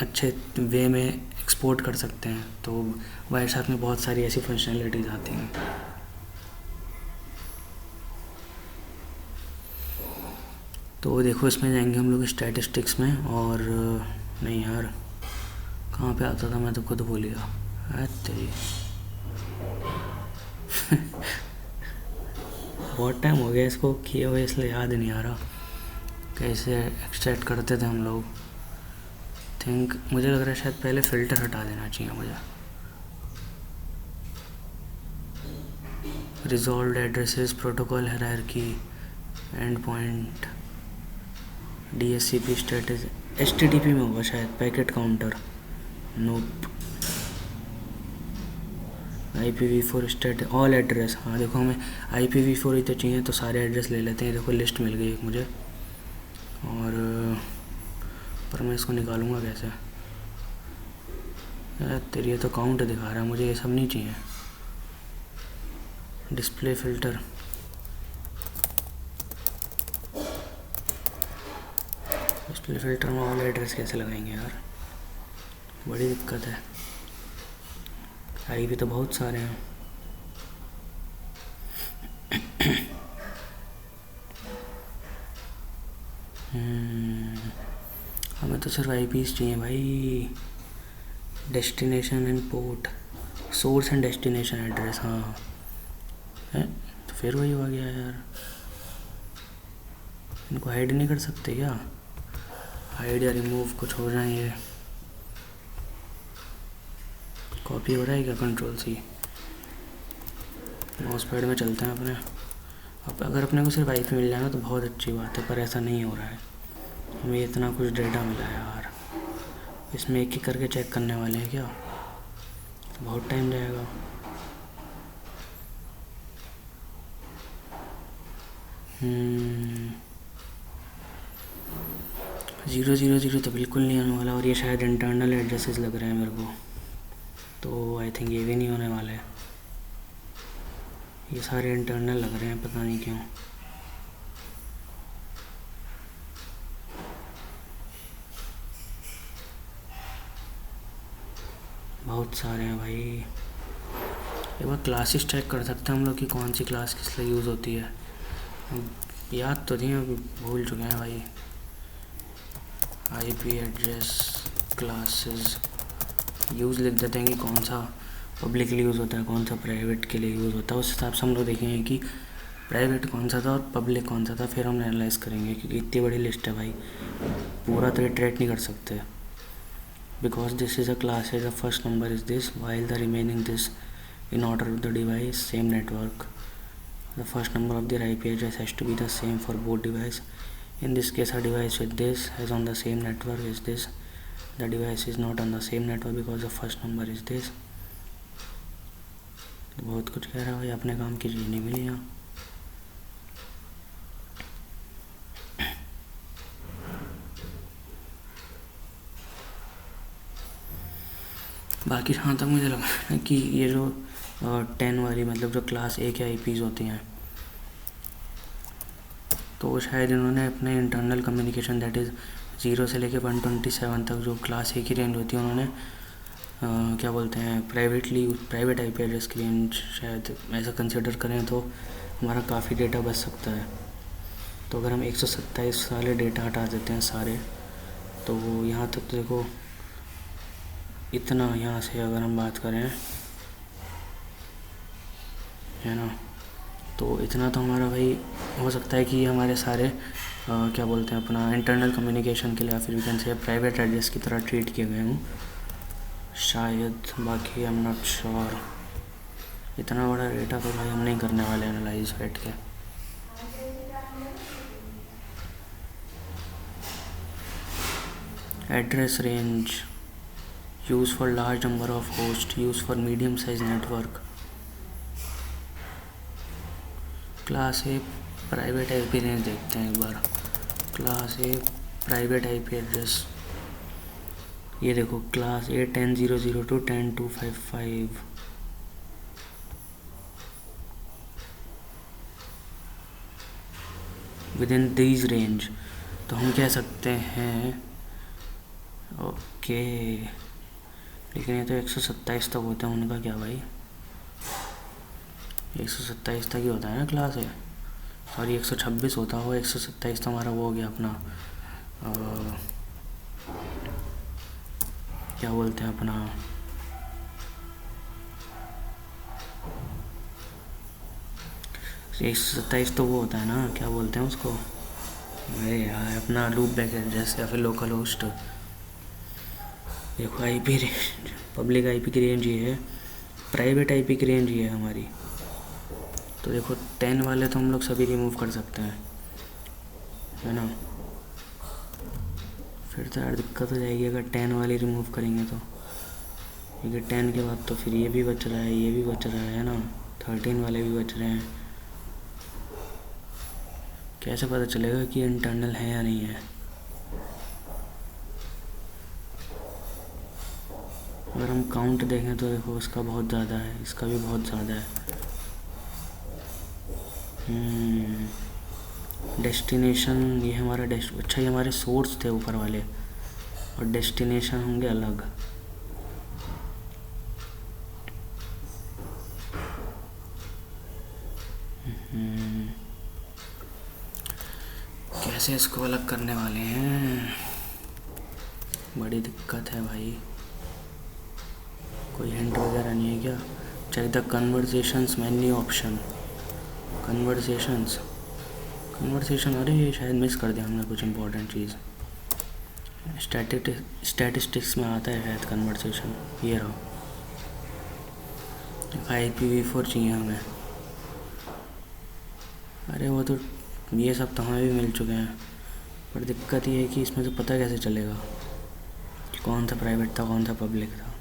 अच्छे वे में एक्सपोर्ट कर सकते हैं। तो वायरशार्क में बहुत सारी ऐसी फंक्शनलिटीज़ आती हैं। तो देखो इसमें जाएंगे हम लोग स्टैटिस्टिक्स में, और नहीं यार कहाँ पे आता था, मैं तो खुद भूल गया। तेरी बहुत टाइम हो गया इसको किए हुए, इसलिए याद नहीं आ रहा कैसे एक्सट्रैक्ट करते थे हम लोग। मुझे लग रहा है शायद पहले फ़िल्टर हटा देना चाहिए मुझे। Resolved addresses, protocol hierarchy, and point, DHCP status, HTTP में होगा शायद, पैकेट काउंटर, नोप, IPv4 स्टेट, ऑल एड्रेस। हाँ देखो हमें IPv4 ही तो चाहिए, तो सारे एड्रेस ले लेते हैं। देखो लिस्ट मिल गई एक मुझे, और पर मैं इसको निकालूंगा कैसे यार, तेरी ये तो काउंट दिखा रहा है मुझे, ये सब नहीं चाहिए। डिस्प्ले फ़िल्टर, डिस्प्ले फ़िल्टर में ऑल एड्रेस कैसे लगाएंगे यार, बड़ी दिक्कत है। IP तो बहुत सारे हैं। हमें तो सिर्फ IPs चाहिए भाई। Destination and port, source and destination address, हाँ है तो फिर वही हो गया यार। इनको हाइड नहीं कर सकते क्या? हाइड या रिमूव कुछ हो जाए। ये कॉपी हो रहा है क्या? Ctrl+C। माउस पैड में चलते हैं अपने। अब अगर अपने को सिर्फ IP मिल जाए ना तो बहुत अच्छी बात है, पर ऐसा नहीं हो रहा है। हमें इतना कुछ डेटा मिला है यार, इसमें एक एक करके चेक करने वाले हैं क्या? बहुत टाइम जाएगा। ज़ीरो ज़ीरो ज़ीरो तो बिल्कुल नहीं आने वाला, और ये शायद इंटरनल एड्रेसेस लग रहे हैं मेरे को, तो आई थिंक ये भी नहीं होने वाले। ये सारे इंटरनल लग रहे हैं, पता नहीं क्यों। बहुत सारे हैं भाई। एक बार क्लासेस चेक कर सकते हैं हम लोग कि कौन सी क्लास किस लिए यूज़ होती है। याद तो थी, अभी भूल चुके हैं भाई। IP एड्रेस क्लासेस यूज़ लिख देते हैं कि कौन सा पब्लिकली यूज़ होता है, कौन सा प्राइवेट के लिए यूज़ होता है। उस हिसाब से हम लोग देखेंगे कि प्राइवेट कौन सा था और पब्लिक कौन सा था, फिर हम एनालाइज़ करेंगे। क्योंकि इतनी बड़ी लिस्ट है भाई, पूरा तो इटरेट नहीं कर सकते। Because this is a class है, the first number is this while the remaining this in order of the device same network. The first number of their IP address has to be the same for both device. In this case, a device with this is on the same network as this. The device is not on the same network because the first number is this. तो बहुत कुछ कह रहा है भाई, अपने काम की चीज़ नहीं मिली यहाँ। बाकी जहाँ तक मुझे लगा है कि ये जो 10 वाली मतलब जो क्लास A के IPs होती हैं, तो शायद इन्होंने अपने इंटरनल कम्युनिकेशन दैट इज़ 0 से लेके 127 तक जो क्लास A की रेंज होती है, उन्होंने क्या बोलते हैं प्राइवेट IP एड्रेस की रेंज शायद ऐसा कंसिडर करें तो हमारा काफ़ी डेटा बच सकता है। तो अगर हम 127 वाले डेटा हटा देते हैं सारे, तो यहाँ तक तो देखो इतना, यहाँ से अगर हम बात करें है ना, तो इतना तो हमारा भाई हो सकता है कि हमारे सारे क्या बोलते हैं अपना इंटरनल कम्युनिकेशन के लिए, या फिर we can say private address की तरह ट्रीट किए गए हों। शायद, बाकी आई एम नॉट श्योर। इतना बड़ा डेटा तो भाई हम नहीं करने वाले एनालाइज बैठ के। Address range use for large number of host, use for medium size network. Class A private IP range देखते हैं एक बार। Class A private IP address, ये देखो class A 10.0.0 to 10.255। Within these range तो हम कह सकते हैं ओके। लेकिन ये तो 127 तक होता है, उनका क्या भाई? 127 तक ही होता है ना क्लास है। सॉरी 126 होता हो, 127 तो हमारा वो हो गया अपना क्या बोलते हैं अपना, एक 127 तो वो होता है ना, क्या बोलते हैं उसको? अरे यार अपना लूप बैक एड्रेस या फिर लोकल होस्ट। देखो आईपी रेंज, पब्लिक आईपी की रेंज ये है, प्राइवेट आईपी की रेंज ये है हमारी। तो देखो 10 वाले तो हम लोग सभी रिमूव कर सकते हैं, है ना। फिर तो यार दिक्कत हो जाएगी अगर 10 वाले रिमूव करेंगे तो, क्योंकि 10 के बाद तो फिर ये भी बच रहा है, ये भी बच रहा है ना, 13 वाले भी बच रहे हैं। कैसे पता चलेगा कि इंटरनल है या नहीं है? अगर हम काउंट देखें तो देखो उसका बहुत ज़्यादा है, इसका भी बहुत ज़्यादा है। डेस्टिनेशन ये हमारा अच्छा ये हमारे सोर्स थे ऊपर वाले, और डेस्टिनेशन होंगे अलग। कैसे इसको अलग करने वाले हैं? बड़ी दिक्कत है भाई। कोई हिंट वगैरह नहीं है क्या? Check the conversations menu option. Conversation, अरे ये शायद मिस कर दिया हमने कुछ इम्पोर्टेंट चीज़। स्टैटिस्टिक्स में आता है शायद कन्वर्सेशन, ये रहो। IPv4 चाहिए हमें। अरे वो तो ये सब तो हमें भी मिल चुके हैं, पर दिक्कत ये है कि इसमें तो पता कैसे चलेगा कि कौन सा प्राइवेट था कौन सा पब्लिक था।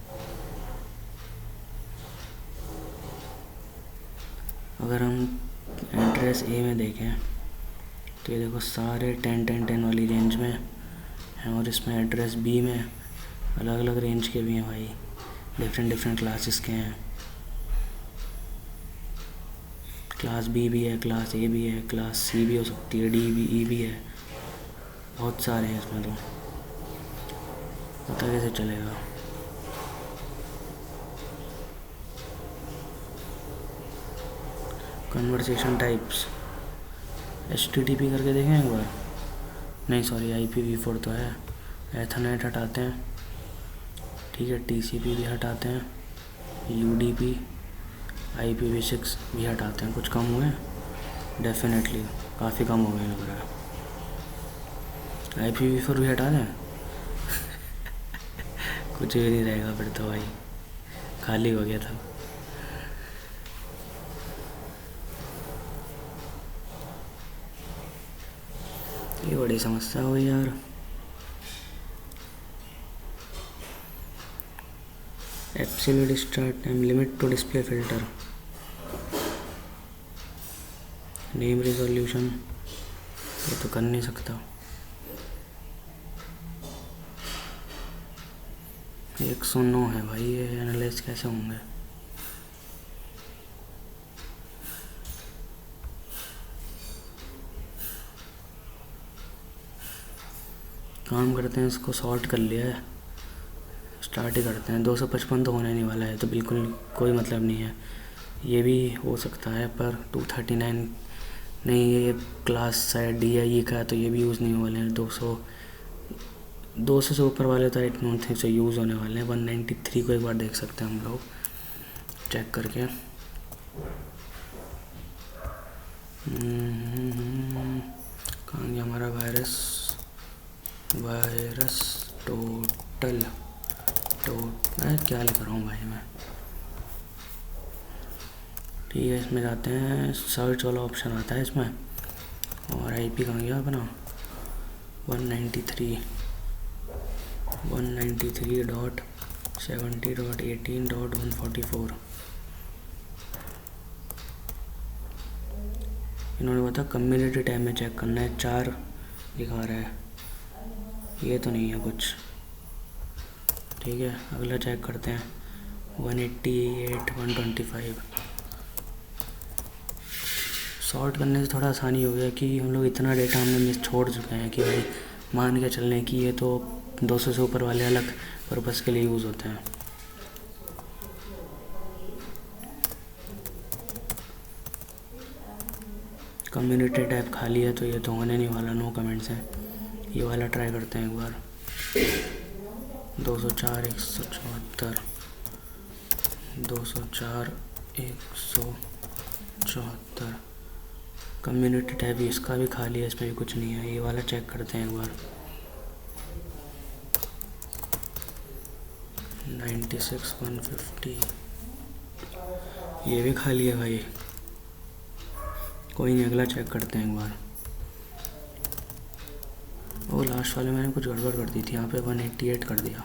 अगर हम एड्रेस ए में देखें तो ये देखो सारे 10-10-10 वाली रेंज में हैं, और इसमें एड्रेस बी में अलग अलग रेंज के भी हैं भाई, डिफरेंट क्लासेस के हैं। क्लास बी भी है, क्लास ए भी है, क्लास सी भी हो सकती है, डी भी, ई भी है, बहुत सारे हैं इसमें। तो पता कैसे चलेगा? कन्वर्सेशन टाइप्स HTTP करके देखें एक बार। नहीं सॉरी IPv4 तो है। एथरनेट हटाते हैं, ठीक है, TCP भी हटाते हैं, UDP IPv6 भी हटाते हैं। कुछ कम हुए? डेफिनेटली काफ़ी कम हो गए लग रहा है। IPv4 भी हटा दें कुछ भी नहीं रहेगा फिर तो भाई, खाली हो गया था। ये बड़ी समस्या हुई यार। Absolute start time limit to display filter, name resolution, ये तो कर नहीं सकता। 109 है भाई, ये एनालाइज कैसे होंगे? काम करते हैं, इसको सॉर्ट कर लिया है, स्टार्ट ही करते हैं। 255 तो होने नहीं वाला है, तो बिल्कुल कोई मतलब नहीं है। ये भी हो सकता है, पर 239 नहीं, ये क्लास शायद DIE का है तो ये भी यूज़ नहीं होने वाले हैं। 200 से ऊपर वाले तो I don't think so use होने वाले हैं। 193 को एक बार देख सकते हैं हम लोग चेक करके। कहाँ गया हमारा वायरस टोटल? तो मैं क्या लिख रहा हूँ भाई मैं। ठीक है, इसमें जाते हैं, सर्च वाला ऑप्शन आता है इसमें, और IP कहाँ गया अपना 193.70.18.144। इन्होंने बताया कम्युनिटी टैब में चेक करना है, 4 दिखा रहा है, ये तो नहीं है कुछ। ठीक है, अगला चेक करते हैं 188.125। सॉर्ट करने से थोड़ा आसानी हो गया कि हम लोग इतना डेटा हमने मिस छोड़ चुके हैं कि भाई मान के चलने की ये तो 200 से ऊपर वाले अलग पर्पस के लिए यूज़ होते हैं। कम्युनिटी टैब खाली है तो ये तो होने नहीं वाला, नो कमेंट्स है। ये वाला ट्राई करते हैं एक बार। 204 174 204 174 कम्युनिटी टैब इसका भी खाली है, इसमें भी कुछ नहीं है। ये वाला चेक करते हैं एक बार। 96 150 ये भी खाली है भाई। कोई नहीं, अगला चेक करते हैं एक बार। वो लास्ट वाले मैंने कुछ गड़बड़ कर दी थी, यहाँ पे 188 कर दिया,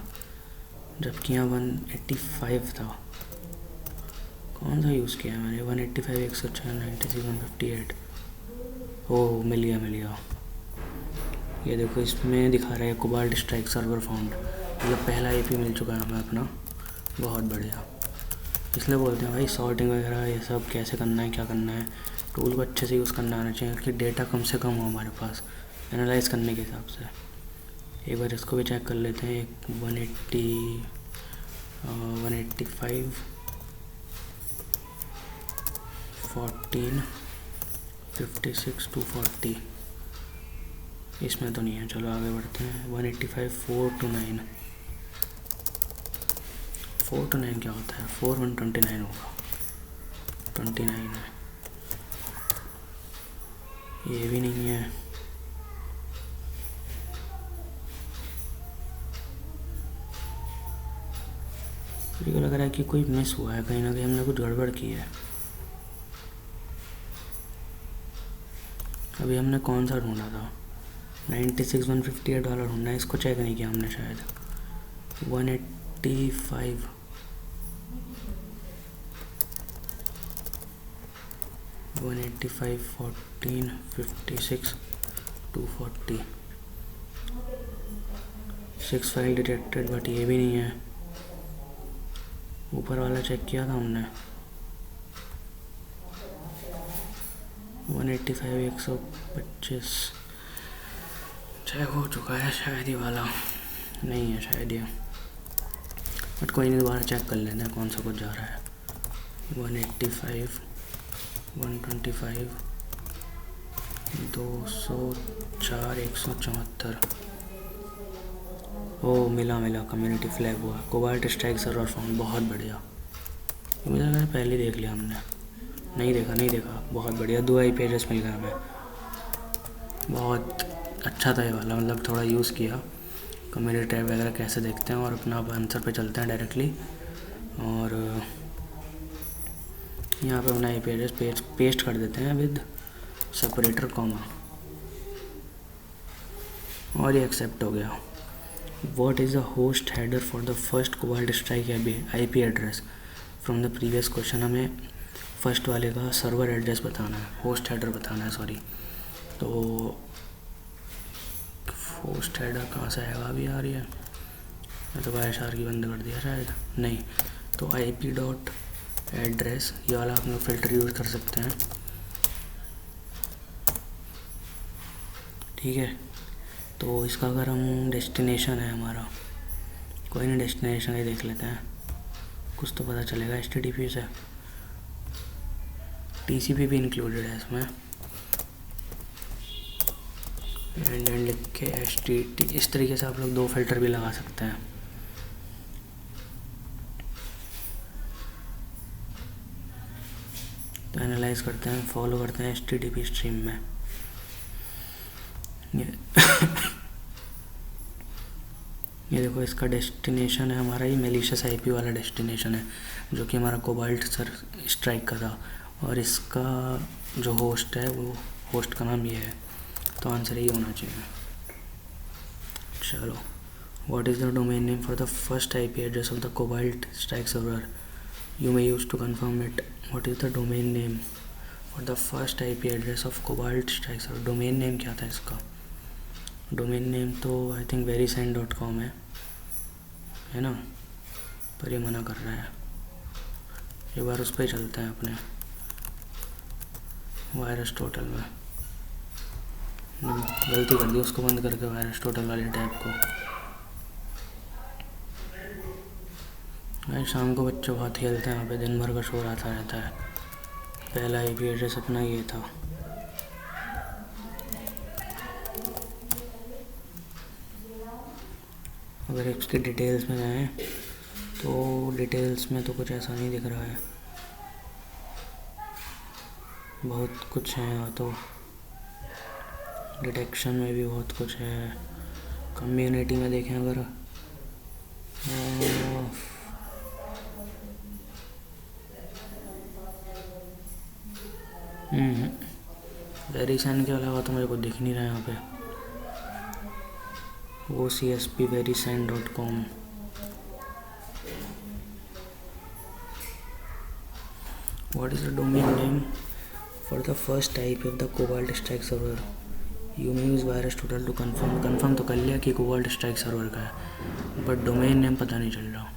जबकि यहाँ 185 था। कौन सा यूज़ किया है मैंने? 185 104 96 158। ओह मिल गया। ये देखो, इसमें दिखा रहा है कोबाल्ट स्ट्राइक सर्वर फाउंड, मतलब पहला IP मिल चुका है हमें अपना। बहुत बढ़िया। इसलिए बोलते हैं भाई सॉर्टिंग वगैरह ये सब कैसे करना है, क्या करना है, टूल को अच्छे से यूज़ करना आना चाहिए कि डेटा कम से कम हो हमारे पास एनालाइज करने के हिसाब से। एक बार इसको भी चेक कर लेते हैं। 185 14 56 240 इसमें तो नहीं है। चलो आगे बढ़ते हैं। 185 4 to 9 4 to 9 क्या होता है? 4 129 होगा, 29 है। ये भी नहीं है। मुझे लग रहा है कि कोई मिस हुआ है, कहीं ना कहीं हमने कुछ गड़बड़ की है। अभी हमने कौन सा ढूंढा था? 96 158 वाला ढूंढना है, इसको चेक नहीं किया हमने शायद। 185 14 56 240 6 फाइल डिटेक्टेड, बट ये भी नहीं है। ऊपर वाला चेक किया था हमने। 185 125 चेक हो चुका है शायद, ये वाला नहीं है शायद ये, बट कोई नहीं, दोबारा चेक कर लेते हैं कौन सा कुछ जा रहा है। 185 125 204 174। ओ मिला कम्युनिटी फ्लैग हुआ, कोबाल्ट स्ट्राइक सर्वर फाउंड। बहुत बढ़िया, मुझे लगा पहले देख लिया हमने। नहीं देखा। बहुत बढ़िया, 2 IP एड्रेस मिल गया हमें। बहुत अच्छा था ये वाला, मतलब थोड़ा यूज़ किया। कम्युनिटी टैब वगैरह कैसे देखते हैं, और अपना आंसर पे चलते हैं डायरेक्टली। और यहाँ पे अपना IP एड्रेस पेस्ट कर देते हैं विद सेपरेटर कॉमा, और ये एक्सेप्ट हो गया। What is the host header for the first Cobalt Strike IP address from the previous question? हमें फर्स्ट वाले का सर्वर एड्रेस बताना है, होस्ट हेडर बताना है, सॉरी। तो होस्ट हेडर कहाँ से आएगा? अभी आ रही है, मैं तो ISR की बंद कर दिया शायद। नहीं, तो IP.address ये वाला आप लोग फ़िल्टर यूज़ कर सकते हैं। ठीक है, तो इसका अगर हम डेस्टिनेशन है हमारा, कोई नहीं, डेस्टिनेशन ही देख लेते हैं, कुछ तो पता चलेगा। HTTP से TCP भी इंक्लूडेड है इसमें। एंड लिख के HTTP, इस तरीके से आप लोग 2 फिल्टर भी लगा सकते हैं। तो एनालाइज करते हैं, फॉलो करते हैं HTTP स्ट्रीम में। ये देखो इसका डेस्टिनेशन है हमारा, ये मेलिशियस आईपी वाला डेस्टिनेशन है जो कि हमारा कोबाल्ट सर स्ट्राइक का था। और इसका जो होस्ट है वो होस्ट का नाम ये है, तो आंसर यही होना चाहिए। चलो, what is the domain name for the first IP address of the Cobalt Strike server you may use to confirm it. What is the domain name for the first IP address of Cobalt Strike server. Domain name क्या था इसका? Domain name तो I think verisend.com है ना, पर ये मना कर रहा है। एक बार उस पर चलते हैं अपने वायरस टोटल में। गलती कर दी उसको बंद करके वायरस टोटल वाले टैब को। भाई शाम को बच्चे बहुत खेलते हैं यहाँ पे, दिन भर का शोर आता रहता है। पहला आईपी एड्रेस अपना ये था। अगर इसके डिटेल्स में जाएँ तो डिटेल्स में तो कुछ ऐसा नहीं दिख रहा है, बहुत कुछ है यहाँ तो। डिटेक्शन में भी बहुत कुछ है। कम्युनिटी में देखें अगर, वेरिसेंड के अलावा तो मेरे को दिख नहीं रहा है यहाँ पे। OCSP verisend.com। What is the domain name for the first IP of the Cobalt Strike server? You may use VirusTotal to confirm। Confirm तो कर लिया कि Cobalt Strike server का है, बट डोमेन नेम पता नहीं चल रहा।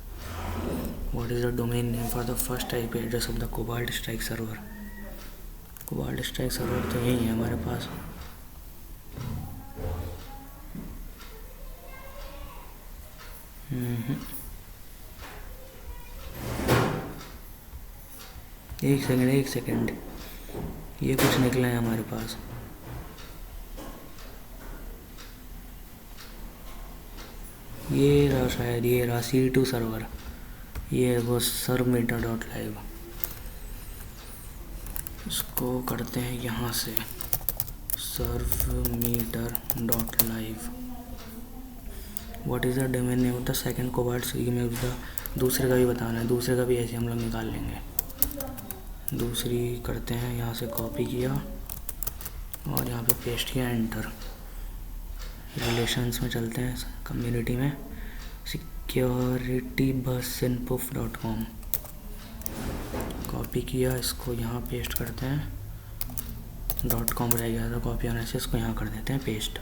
What is the domain name for the first IP address of the Cobalt Strike server? Cobalt Strike server तो यही है हमारे पास। एक सेकंड, ये कुछ निकला है हमारे पास। ये रहा शायद, ये रहा C2 सर्वर, ये वो servmeter.live। इसको करते हैं यहाँ से servmeter.live। What is the domain name of the second cobalt में द, दूसरे का भी बताना है, दूसरे का भी ऐसे हम लोग निकाल लेंगे। दूसरी करते हैं, यहाँ से कॉपी किया और यहाँ पे पेस्ट किया, एंटर। रिलेशंस में चलते हैं, कम्युनिटी में security-bus-info.com कॉपी किया, इसको यहाँ पेस्ट करते हैं। .com रह गया था कॉपी होने से, इसको यहाँ कर देते हैं paste.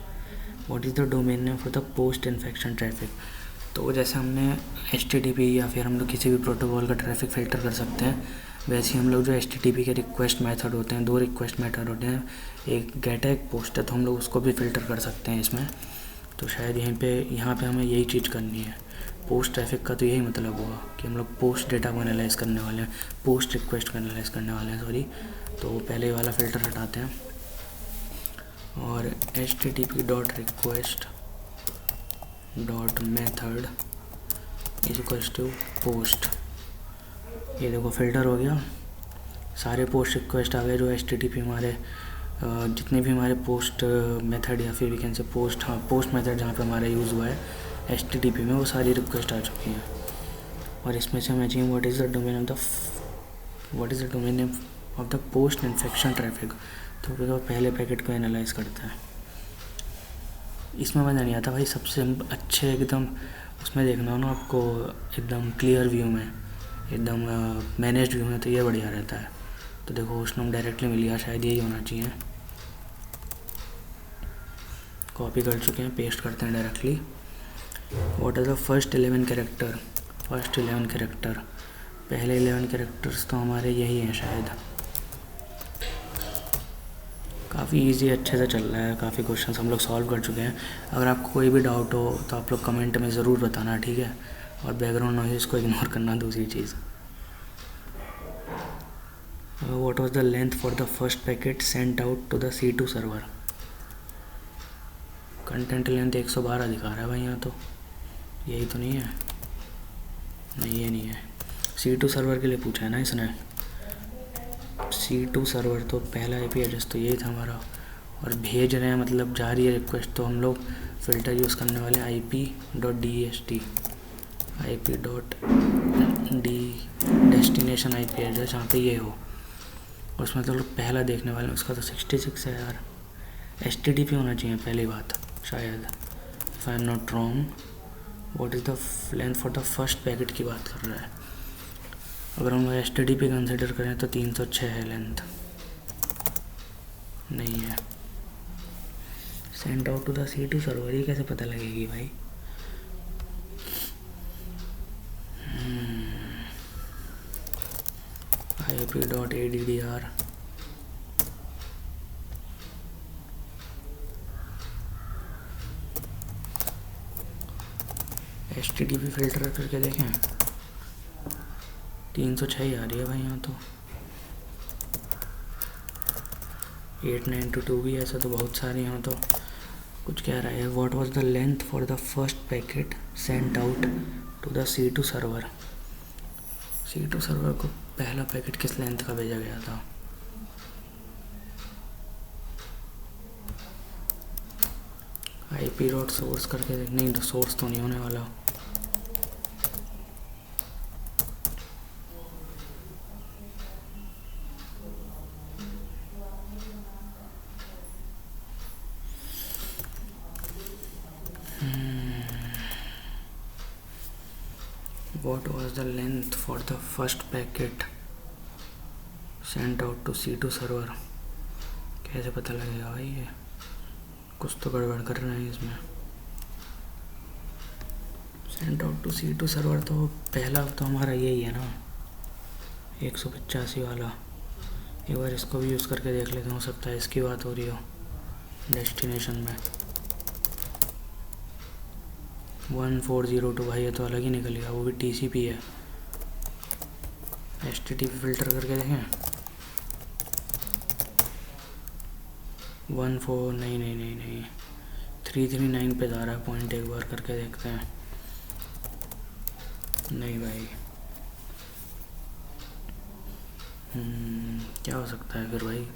What is the domain name for the post infection traffic. तो जैसे हमने HTTP या फिर हम लोग किसी भी प्रोटोकॉल का ट्रैफिक फ़िल्टर कर सकते हैं, वैसे ही हम लोग जो HTTP के रिक्वेस्ट मेथड होते हैं, 2 रिक्वेस्ट मेथड होते हैं, एक गेट है एक पोस्ट है, तो हम लोग उसको भी फ़िल्टर कर सकते हैं इसमें। तो शायद यहाँ पे हमें यही चीज़ करनी है। पोस्ट ट्रैफिक का तो यही मतलब होगा कि हम लोग पोस्ट डेटा को एनालाइज़ करने वाले हैं, पोस्ट रिक्वेस्ट को एनालाइज़ करने वाले हैं, सॉरी। तो पहले वाला फ़िल्टर हटाते हैं और http.request.method = पोस्ट। ये देखो फ़िल्टर हो गया, सारे पोस्ट रिक्वेस्ट आ गए जो HTTP हमारे जितने भी हमारे पोस्ट मेथड या फिर वी कैन से पोस्ट, हाँ पोस्ट मेथड जहाँ पे हमारा यूज़ हुआ है HTTP में, वो सारी रिक्वेस्ट आ चुकी हैं। और इसमें से हमें चाहिए what is the domain name of the post infection traffic. तो पहले पैकेट को एनालाइज करता है। इसमें मज़ा नहीं आता भाई, सबसे अच्छे एकदम उसमें देखना हो ना आपको, एकदम क्लियर व्यू में, एकदम मैनेज्ड व्यू में, तो ये बढ़िया रहता है। तो देखो होस्ट नेम डायरेक्टली मिल गया, शायद यही होना चाहिए। कॉपी कर चुके हैं, पेस्ट करते हैं directly. What is the first 11 character. पहले 11 कैरेक्टर्स तो हमारे यही हैं शायद। काफ़ी इजी अच्छे से चल रहा है, काफ़ी क्वेश्चंस हम लोग सॉल्व कर चुके हैं। अगर आपको कोई भी डाउट हो तो आप लोग कमेंट में ज़रूर बताना, ठीक है। और बैकग्राउंड नॉइज़ को इग्नोर करना, दूसरी चीज़। What was the length for the first packet sent out to the C2 server. Content length 112 दिखा रहा है भाई यहाँ तो, यही तो नहीं है। नहीं, ये नहीं है। C2 सर्वर के लिए पूछा है ना इसने। C2 सर्वर तो पहला IP एड्रेस तो यही था हमारा। और भेज रहे हैं मतलब जा रही है रिक्वेस्ट, तो हम लोग फ़िल्टर यूज़ करने वाले IP.dest, IP.d destination IP address जहाँ पे ये हो। उसमें तो लोग पहला देखने वाले हैं, उसका तो 66 है यार। HTTP होना चाहिए पहली बात शायद, if I am not wrong. What is the length for the first packet की बात कर रहा है। अगर हम लोग HTTP कंसिडर करें तो 306 है लेंथ, नहीं है। Send out to the C2 server, ये कैसे पता लगेगी भाई? IP.addr HTTP फिल्टर करके देखें, 306 ही आ रही है भाई यहाँ तो। 892 भी ऐसा तो बहुत सारे यहाँ तो कुछ कह रहा है। What was the length for the first packet sent out to the C2 server. C2 server को पहला पैकेट किस लेंथ का भेजा गया था? IP.source करके देख, नहीं तो सोर्स तो नहीं होने वाला। What was the length for the first packet sent out to C2 server? कैसे पता लगेगा भाई? ये कुछ तो गड़बड़ कर रहे हैं इसमें। Saint out to C2 server तो पहला तो हमारा यही है ना, 185 वाला। एक बार इसको भी यूज़ करके देख लेते, हो सकता है इसकी बात हो रही हो। डेस्टिनेशन में 1402 भाई, ये तो अलग ही निकल गया, वो भी TCP है। HTTP फिल्टर करके देखें। 14 नहीं 339 पे जा रहा है पॉइंट, एक बार करके देखते हैं। नहीं भाई, क्या हो सकता है फिर भाई?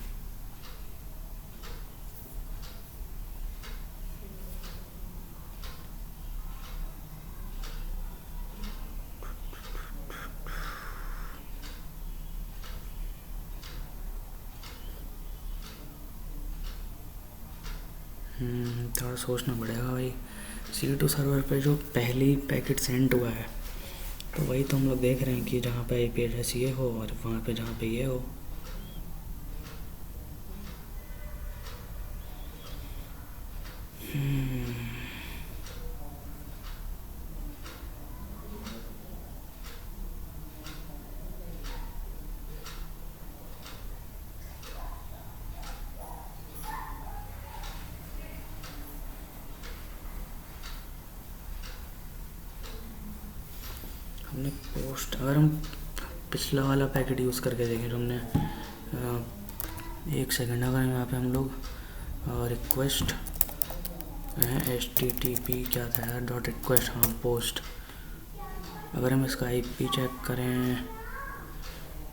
थोड़ा सोचना पड़ेगा भाई। C2 सर्वर पे जो पहली पैकेट सेंड हुआ है तो वही तो हम लोग देख रहे हैं कि जहाँ पे IP एड्रेस ये हो और वहाँ पे जहाँ पे ये हो। हमने पोस्ट, अगर हम पिछला वाला पैकेट यूज़ करके देखें तो हमने एक सेकंड, अगर यहाँ पे हम लोग रिक्वेस्ट HTTP क्या था यार, .request, हाँ पोस्ट। अगर हम इसका IP चेक करें,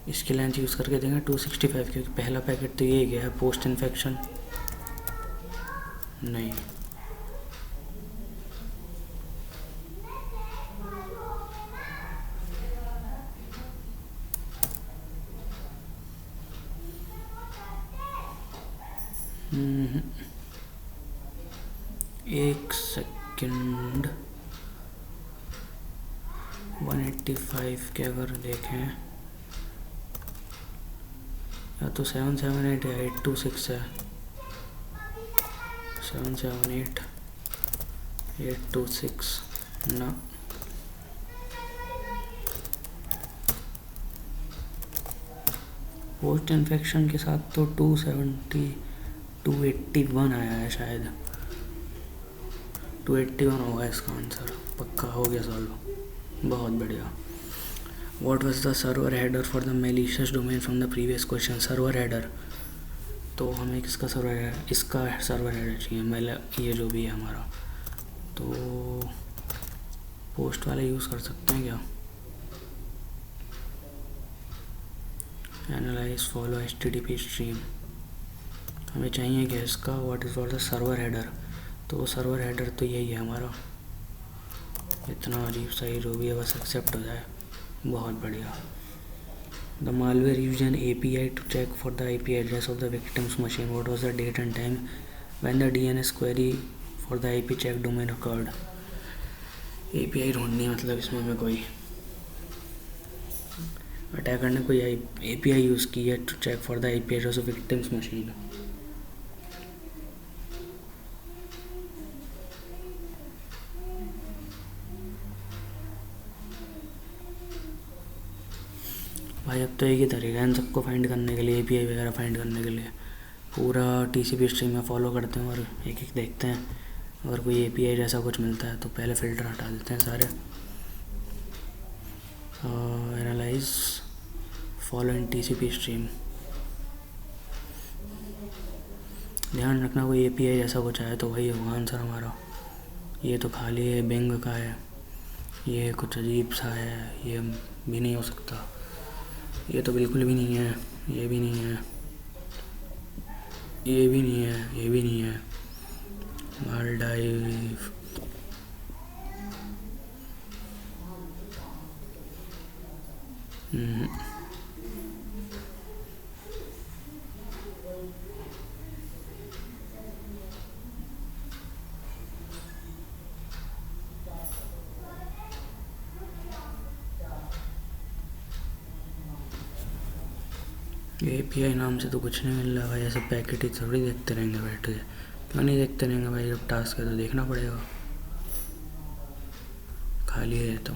इसकी लेंथ यूज़ करके देंगे 265, क्योंकि पहला पैकेट तो यही गया है, पोस्ट इन्फेक्शन। नहीं, एक सेकंड। 185 के अगर देखें, या तो 778 या 826 है। 778 826 ना, पोस्ट इन्फेक्शन के साथ तो 281 आया है शायद। 281 होगा इसका आंसर, पक्का हो गया सॉल्व, बहुत बढ़िया। What was the server header for the malicious domain from the previous question. Server header तो हमें किसका सर्वर है, इसका सर्वर हेडर चाहिए, मतलब ये जो भी है हमारा। तो पोस्ट वाले यूज़ कर सकते हैं क्या? एनालाइज फॉलो HTTP स्ट्रीम, हमें चाहिए कि इसका what is called the server header. तो वो सर्वर हेडर तो यही है हमारा, इतना अजीब सा ही जो भी है बस एक्सेप्ट हो जाए, बहुत बढ़िया। The malware use an API to check for the IP address of the victim's machine, what was the date and time when the DNS query for the IP check domain occurred. API ढूंढनी है, मतलब इसमें हमें कोई attacker ने कोई API use की है to check for the IP address of victim's machine. भाई अब तो एक ही तरीका है इन सबको फाइंड करने के लिए, API वगैरह फाइंड करने के लिए। पूरा TCP स्ट्रीम में फॉलो करते हैं और एक एक देखते हैं, अगर कोई API जैसा कुछ मिलता है तो पहले फ़िल्टर हटा देते हैं सारे। एनालाइज फॉलो इन TCP स्ट्रीम। ध्यान रखना कोई API जैसा कुछ आए तो वही होगा आंसर हमारा। ये तो खाली है, बिंग का है, ये कुछ अजीब सा है, ये भी नहीं हो सकता, ये तो बिल्कुल भी नहीं है, ये भी नहीं है, ये भी नहीं है, ये भी नहीं है। मालडाइव, API नाम से तो कुछ नहीं मिल रहा भाई, ऐसे पैकेट ही थोड़ी देखते रहेंगे बैठ के। क्यों नहीं देखते रहेंगे भाई, जब टास्क है तो देखना पड़ेगा, खाली है तो।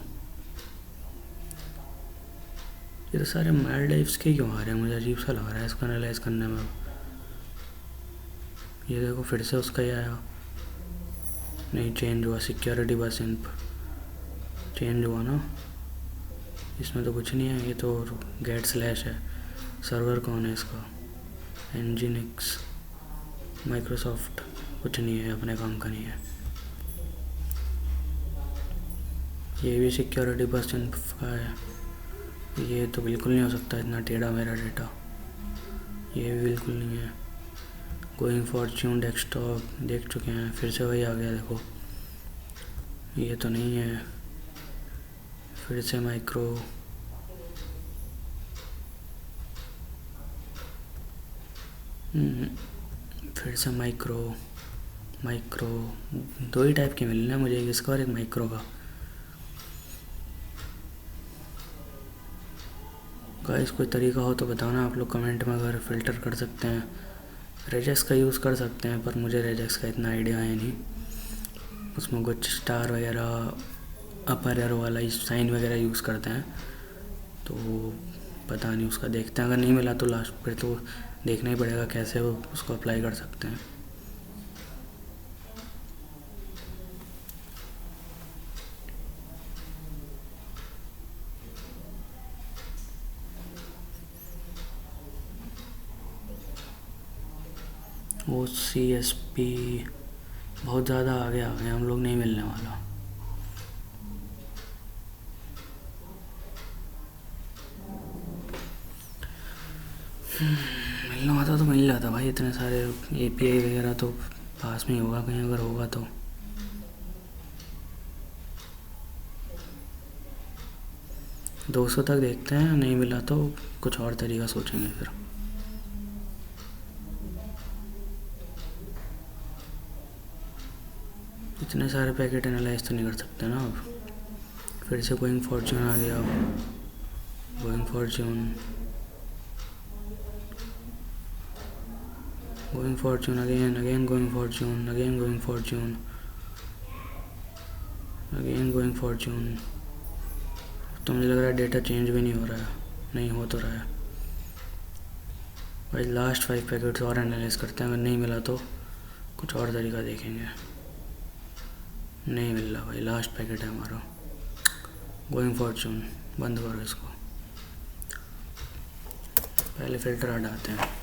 ये तो सारे मालडाइव्स के क्यों आ रहे हैं, मुझे अजीब सा लग रहा है इसको एनालाइज करने में। ये देखो फिर से उसका ही आया, नहीं चेंज हुआ, सिक्योरिटी बस इन चेंज हुआ ना, इसमें तो कुछ नहीं है, ये तो गेट स्लैश है। सर्वर कौन है इसका, Nginx, माइक्रोसॉफ्ट, कुछ नहीं है, अपने काम का नहीं है। ये भी सिक्योरिटी बस इन का है, ये तो बिल्कुल नहीं हो सकता इतना टेढ़ा मेरा डेटा, ये भी बिल्कुल नहीं है। गोइंग फॉर्च्यून डेस्कटॉप देख चुके हैं, फिर से वही आ गया देखो, ये तो नहीं है। फिर से माइक्रो, फिर से माइक्रो, दो ही टाइप के मिलने हैं मुझे, एक इसका और एक माइक्रो का। गाइस कोई तरीका हो तो बताना आप लोग कमेंट में, अगर फ़िल्टर कर सकते हैं। रेजेक्स का यूज़ कर सकते हैं, पर मुझे रेजेक्स का इतना आइडिया है नहीं, उसमें कुछ स्टार वगैरह अपर एरो वाला साइन वगैरह यूज़ करते हैं, तो पता नहीं, उसका देखते हैं। अगर नहीं मिला तो लास्ट फिर तो देखना ही पड़ेगा कैसे वो उसको अप्लाई कर सकते हैं। OCSP बहुत ज़्यादा आगे आ गए हम लोग, नहीं मिलने वाला। मिलना होता तो मिल जाता भाई, इतने सारे API वगैरह तो पास में ही होगा कहीं, अगर होगा तो। दो 200 तक देखते हैं, नहीं मिला तो कुछ और तरीका सोचेंगे फिर। इतने सारे पैकेट एनालाइज तो नहीं कर सकते ना अब। फिर से गोइंग फॉर्च्यून आ गया, going Fortune again going Fortune, again going Fortune, again going Fortune. तो मुझे लग रहा है डेटा चेंज भी नहीं हो रहा है, नहीं हो तो रहा है भाई। लास्ट 5 पैकेट्स और एनालाइज करते हैं, अगर नहीं मिला तो कुछ और तरीका देखेंगे। नहीं मिल रहा भाई, लास्ट पैकेट है हमारा। गोइंग फॉर्च्यून, बंद करो इसको, पहले फ़िल्टर हटाते हैं।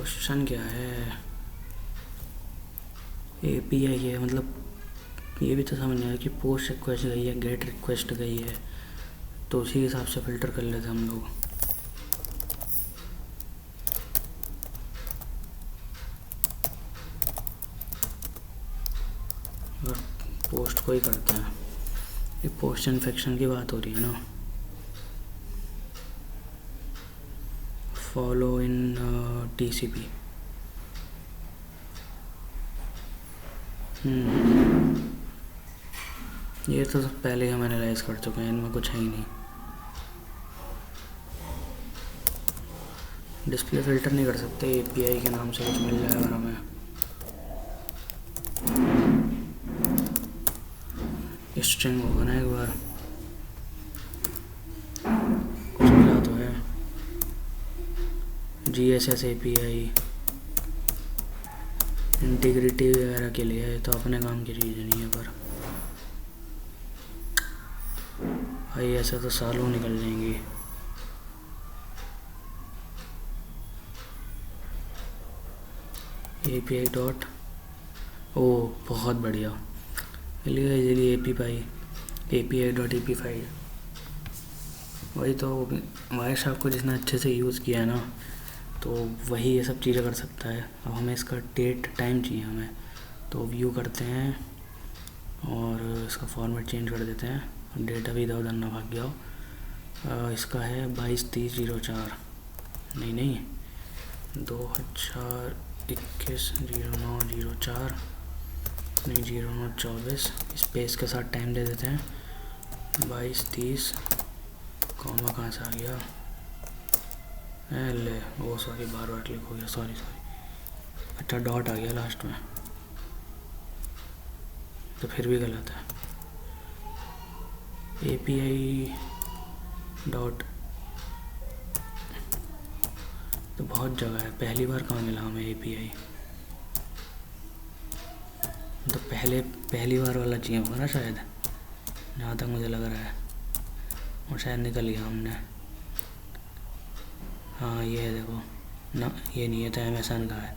क्वेश्चन क्या है? API है, मतलब ये भी तो समझ नहीं आया कि पोस्ट रिक्वेस्ट गई है, गेट रिक्वेस्ट गई है, तो उसी हिसाब से फ़िल्टर कर लेते हम लोग। और पोस्ट को ही करते हैं। ये पोस्ट इन्फेक्शन की बात हो रही है ना। फॉलो इन TCP। ये तो पहले हम एनालाइज कर चुके हैं, इनमें कुछ है ही नहीं। डिस्प्ले फ़िल्टर नहीं कर सकते, API के नाम से कुछ मिल जाएगा हमें। स्ट्रिंग होगा ना एक बार, कुछ मिला तो है। GSS API इंटीग्रिटी वगैरह के लिए है, तो अपने काम की चीज़ नहीं है। पर भाई ऐसा तो सालों निकल जाएंगी। API डॉट, ओ बहुत बढ़िया, मिलेगा इजीली API डॉट AP5। वही तो, वायर्स आपको जितना अच्छे से यूज़ किया है ना, तो वही ये सब चीज़ें कर सकता है। अब हमें इसका डेट टाइम चाहिए हमें, तो व्यू करते हैं और इसका फॉर्मेट चेंज कर देते हैं। डेट अभी इधर उधर ना भाग गया हो। इसका है 22/30/04, नहीं 2021/09/04, नहीं 09/24 स्पेस के साथ टाइम दे देते हैं। 22:30, कॉमा कहाँ से आ गया? ले वो सॉरी, बार क्लिक हो गया, सॉरी। अच्छा डॉट आ गया लास्ट में, तो फिर भी गलत है। API डॉट, तो बहुत जगह है, पहली बार कहाँ मिला हमें API? तो पहली बार वाला चाहिए होगा ना शायद, जहाँ तक मुझे लग रहा है। और शायद निकल गया हमने। हाँ ये है, देखो ना, ये नहीं है तो MSN का है।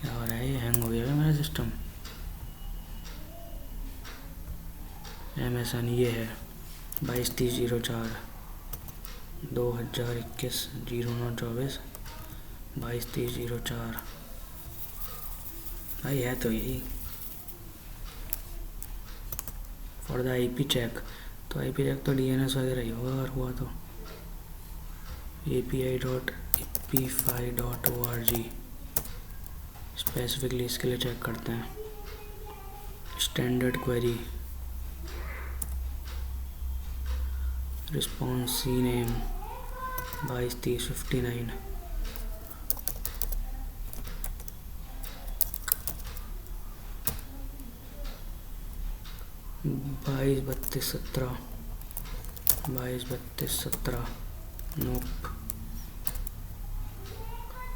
क्या हो रहा है? ये हैंग हो गया है मेरा सिस्टम। MSN ये है 22/30/04, 2021/09/24, 22/30/04। भाई है तो यही। फॉर द IP चेक, तो IP चेक तो DNS वगैरह ही होगा अगर हुआ तो। API.AP5.org स्पेसिफिकली इसके लिए चेक करते हैं। स्टैंडर्ड क्वेरी, रिस्पॉन्स CNAME 22/30/59, बाईस 32/17 नोप।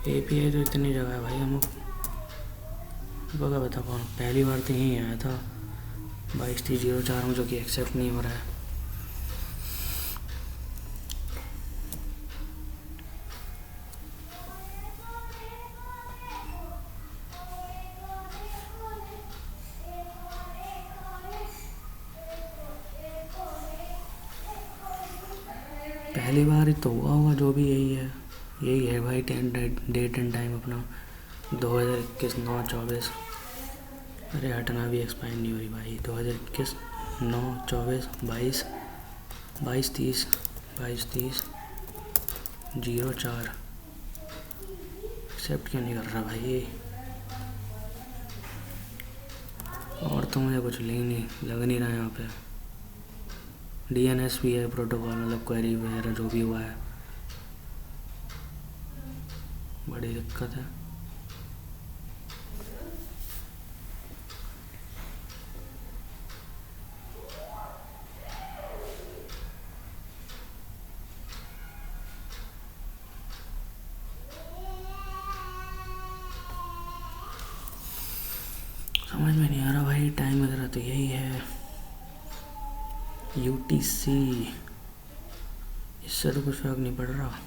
API तो इतनी जगह है भाई, हम बता कौन, पहली बार तो यहीं आया था 22/30/04 में, जो कि एक्सेप्ट नहीं हो रहा है। पहली बार ही तो हुआ होगा, जो भी यही है भाई। डेट एंड टाइम अपना 2021/09/24। अरे हटना भी एक्सपायर नहीं हो रही भाई। 2021/09/24, 22/30/04। एक्सेप्ट क्यों नहीं कर रहा भाई? और तो मुझे कुछ लग नहीं रहा है यहाँ पे। DNS भी है प्रोटोकॉल, मतलब क्वेरी वगैरह जो भी हुआ है, बड़ी दिक्कत है। समझ में नहीं आ रहा भाई, टाइम वगैरह तो यही है। UTC, इससे तो कुछ फर्क नहीं पड़ रहा।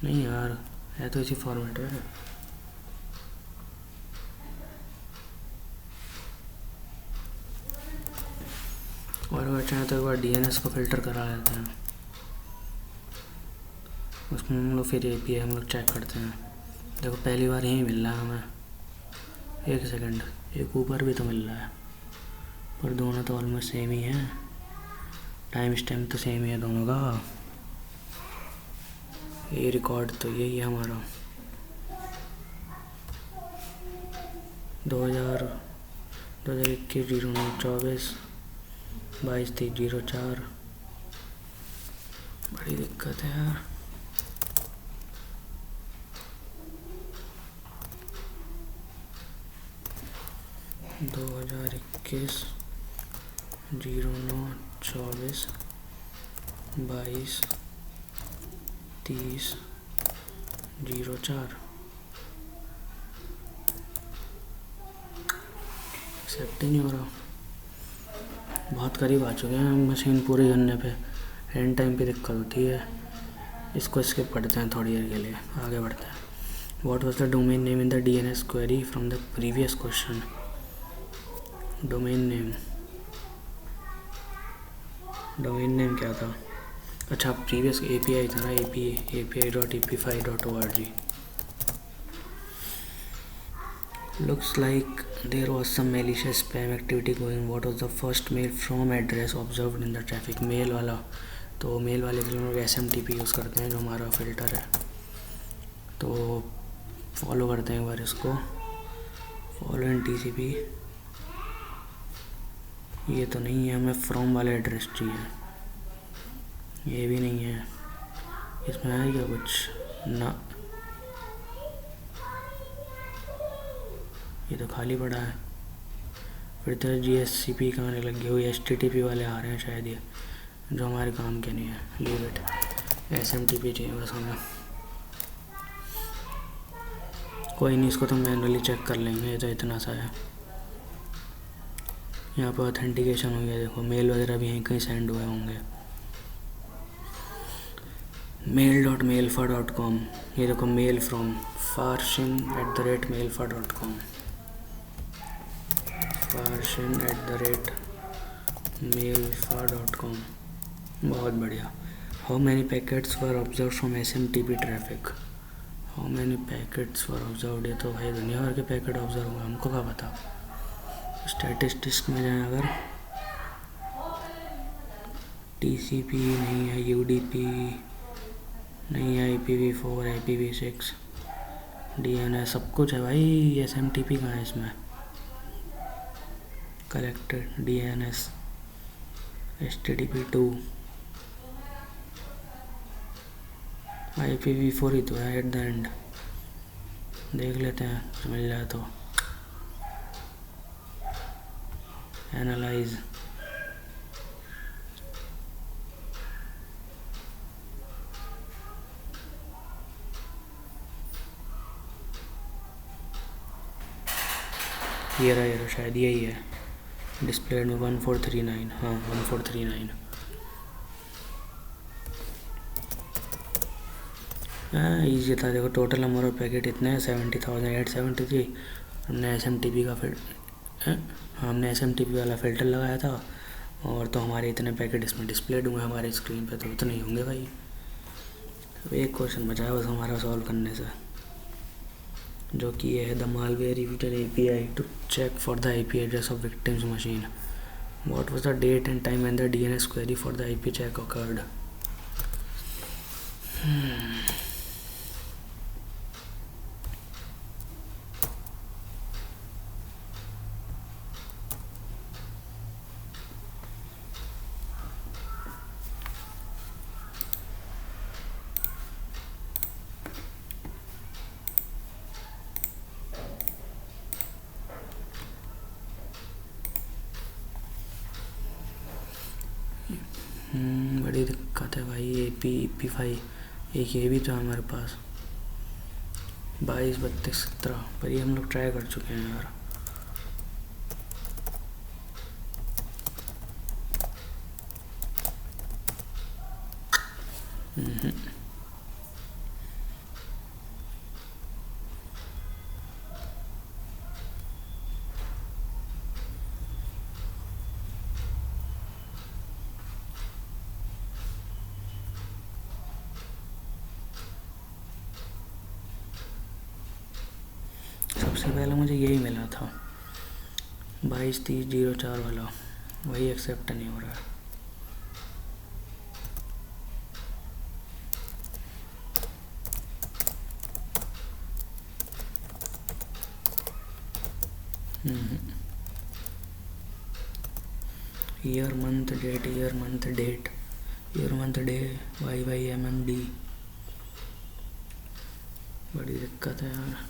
नहीं यार, है तो इसी फॉर्मेट में। और अगर चाहें तो एक बार DNS को फ़िल्टर करा लेते हैं, उसमें हम लोग फिर API हम लोग चेक करते हैं। देखो पहली बार यही मिल रहा है हमें। एक सेकंड, एक ऊपर भी तो मिल रहा है, पर दोनों तो ऑलमोस्ट सेम ही है। टाइम स्टैम्प तो सेम ही है दोनों का। ये रिकॉर्ड तो यही है हमारा, 2021-09-24, 22-23-04। बड़ी दिक्कत है यार। दो 2021-09-24, 22-30-04। एक्सेप्ट ही नहीं हो रहा। बहुत करीब आ चुके हैं मशीन पूरी करने पे। एंड टाइम पे दिक्कत होती है। इसको स्किप करते हैं थोड़ी देर के लिए, आगे बढ़ते हैं। What was the domain name in the DNS query from the previous question. Domain name क्या था? अच्छा, प्रीवियस API था ना, api.ep5.org। Looks like there was some malicious spam activity going. What was the first mail from address observed in the traffic? Mail वाला, तो mail वाले के लिए हम लोग SMTP यूज़ करते हैं, जो हमारा फ़िल्टर है। तो फॉलो करते हैं एक बार इसको, फॉलो इन TCP। ये तो नहीं है, हमें फ्रॉम वाला एड्रेस चाहिए। ये भी नहीं है। इसमें है क्या कुछ? ना, ये तो खाली पड़ा है। फिर तो GSCP का आने लग गया, हुई HTTP वाले आ रहे हैं शायद, ये जो हमारे काम के नहीं है। लीव इट, SMTP चाहिए बस हमें। कोई नहीं, इसको तो मैनुअली चेक कर लेंगे, ये तो इतना सा है। यहाँ पर ऑथेंटिकेशन हो गया, देखो मेल वगैरह भी यहीं कहीं सेंड हुए होंगे। mail.mailfa.com, ये देखो मेल फ्रॉम farshin@mailfa.com, farshin@mailfa.com। बहुत बढ़िया। How many packets were observe from SMTP traffic. How many packets were observe, ये तो भाई दुनिया भर के पैकेट ऑब्जर्व हुए, हमको क्या पता। स्टैटिस्टिक्स में जाएं अगर, TCP नहीं है, UDP नहीं है, IPv4, IPv6, DNS सब कुछ है भाई। SMTP कहाँ है इसमें? कलेक्टेड DNS, HTTP2, IPv4 ही तो है एट द एंड। देख लेते हैं मिल जाए तो। एनालाइज, ये रहा शायद यही है। डिस्प्ले में 1439, हाँ 1439। हाँ ईजी था। देखो टोटल नंबर ऑफ पैकेट इतने हैं 70,873। हमने SMTP का हमने SMTP वाला फ़िल्टर लगाया था, और तो हमारे इतने पैकेट इसमें डिस्प्लेड हुए हमारे स्क्रीन पे, तो इतने ही होंगे भाई। अब एक क्वेश्चन बचा है बस हमारा सॉल्व करने से, जो कि ये है the malware used an API to check for the IP address of victim's machine. What was the date and time when the DNS query for the IP check occurred? बड़ी दिक्कत है भाई। EP5, एक ये भी था हमारे पास, 22, 32, 17, पर ये हम लोग ट्राई कर चुके हैं यार। पहले मुझे यही मिला था 223004 वाला, वही एक्सेप्ट नहीं हो रहा है। Year month date, year month date, year month day, YYMMD। बड़ी दिक्कत है यार।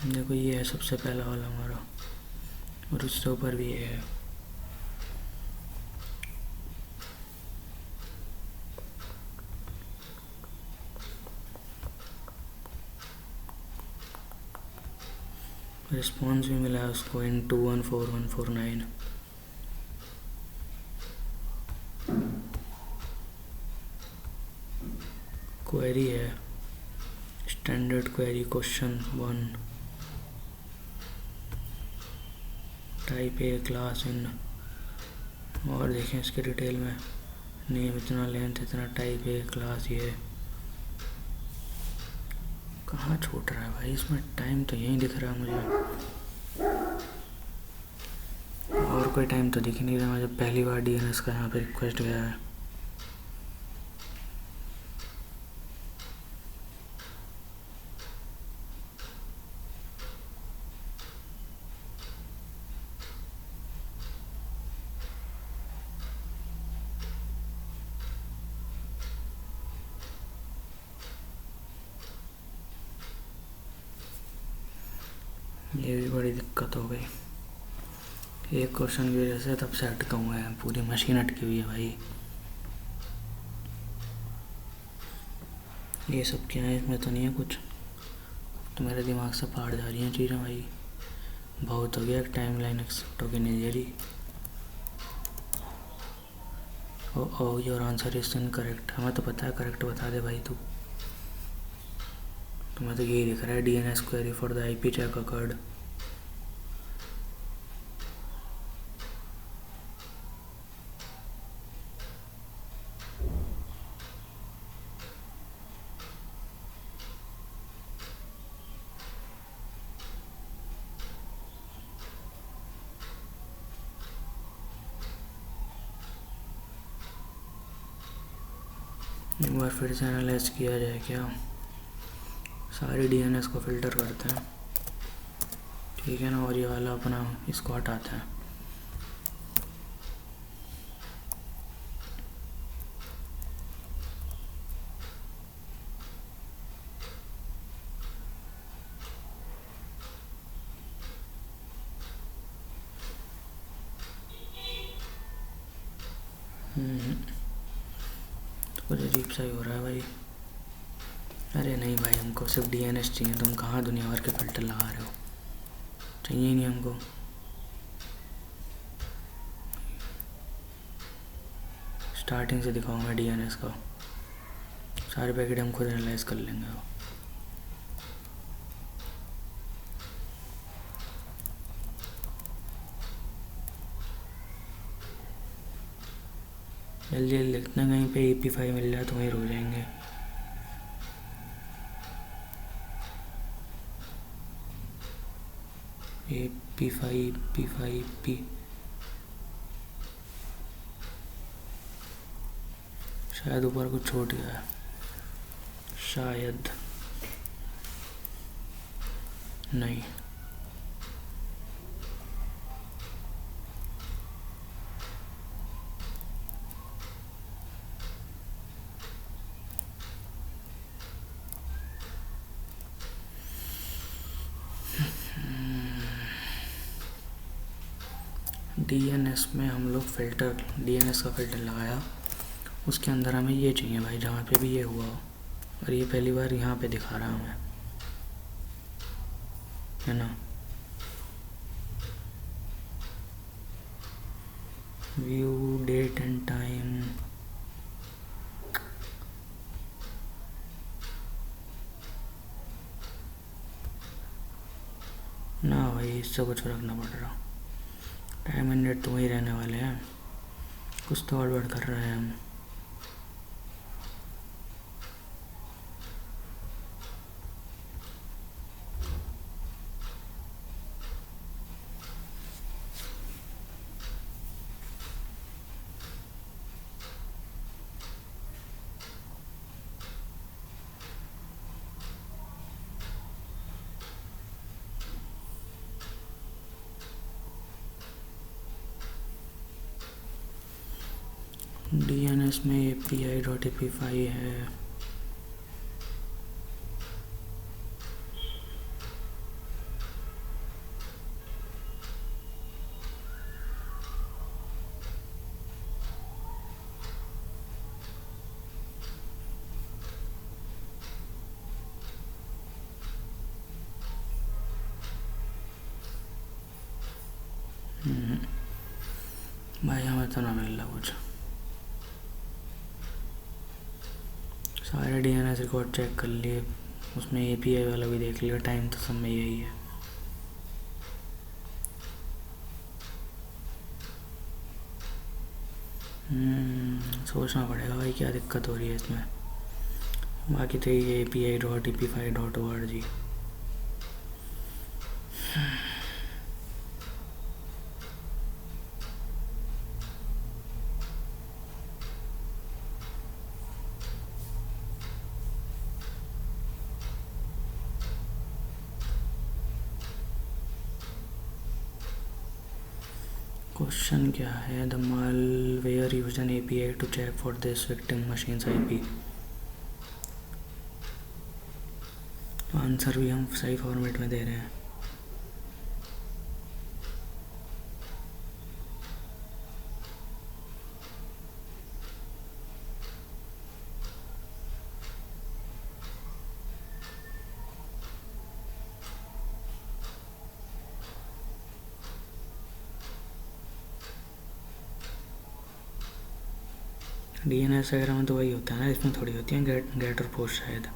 देखो ये है सबसे पहला वाला हमारा, और उससे ऊपर भी ये है। रिस्पॉन्स भी मिला है उसको इन 214149। क्वेरी है standard query question 1, type A class in. और देखें इसके डिटेल में, नेम इतना, लेंथ इतना, टाइप ए क्लास ये। कहाँ छूट रहा है भाई इसमें, टाइम तो यहीं दिख रहा है मुझे, और कोई टाइम तो दिख नहीं रहा मुझे। पहली बार DNS का यहाँ पे रिक्वेस्ट गया है। ये भी बड़ी दिक्कत हो गई, एक क्वेश्चन की वजह से तब से अटका हुआ है, पूरी मशीन अटकी हुई है भाई। ये सब क्या है, इसमें तो नहीं है कुछ, तो मेरे दिमाग से फाड़ जा रही हैं चीज़ें भाई। बहुत हो गया, टाइम लाइन एक्सेप्ट होगी नहीं दे रही। ओ योर आंसर इज इनकरेक्ट। हमें तो पता है, करेक्ट बता दे भाई तू। तुम्हें तो यही दिख रहा है, DNS query for the IP check occurred. एक बार फिर से एनालाइज किया जाए क्या, सारी DNS को फ़िल्टर करते हैं, ठीक है ना, और ये वाला अपना इसको हटाते हैं। तो कुछ अजीब सा ही हो रहा है भाई। अरे नहीं भाई, हमको सिर्फ DNS चाहिए, तुम कहाँ दुनिया भर के फ़िल्टर लगा रहे हो, चाहिए ही नहीं हमको। स्टार्टिंग से दिखाऊंगा DNS का, सारे पैकेट हम खुद एनालाइज कर लेंगे। जल्दी जल्दी लिखना, कहीं पे AP5 मिल जाए तो वहीं रुक जाएंगे। AP5 P5 शायद ऊपर कुछ छूट गया है, शायद नहीं। डीएनएस में हम लोग फ़िल्टर डीएनएस का फ़िल्टर लगाया, उसके अंदर हमें ये चाहिए भाई, जहाँ पे भी ये हुआ हो, और ये पहली बार यहाँ पे दिखा रहा हमें, है ना। व्यू डेट एंड टाइम, ना भाई इससे कुछ रखना पड़ रहा। टाइम एंड डेट तो वही रहने वाले हैं, कुछ तो गड़बड़ कर रहे हैं हम। डीएनएस में API.API है। भाई हमें तो ना मिल रहा कुछ। सारे डीएनएस रिकॉर्ड चेक कर लिए, उसमें API वाला भी देख लिया, टाइम तो सब में यही है। सोचना पड़ेगा भाई क्या दिक्कत हो रही है इसमें। बाकी तो ये API.API.org। क्वेश्चन क्या है? The malware used an API to check for this victim machine's IP। Answer भी हम सही फॉर्मेट में दे रहे हैं। डीएनएस वगैरह में तो वही होता है ना, इसमें थोड़ी होती है गेट और पोस्ट शायद।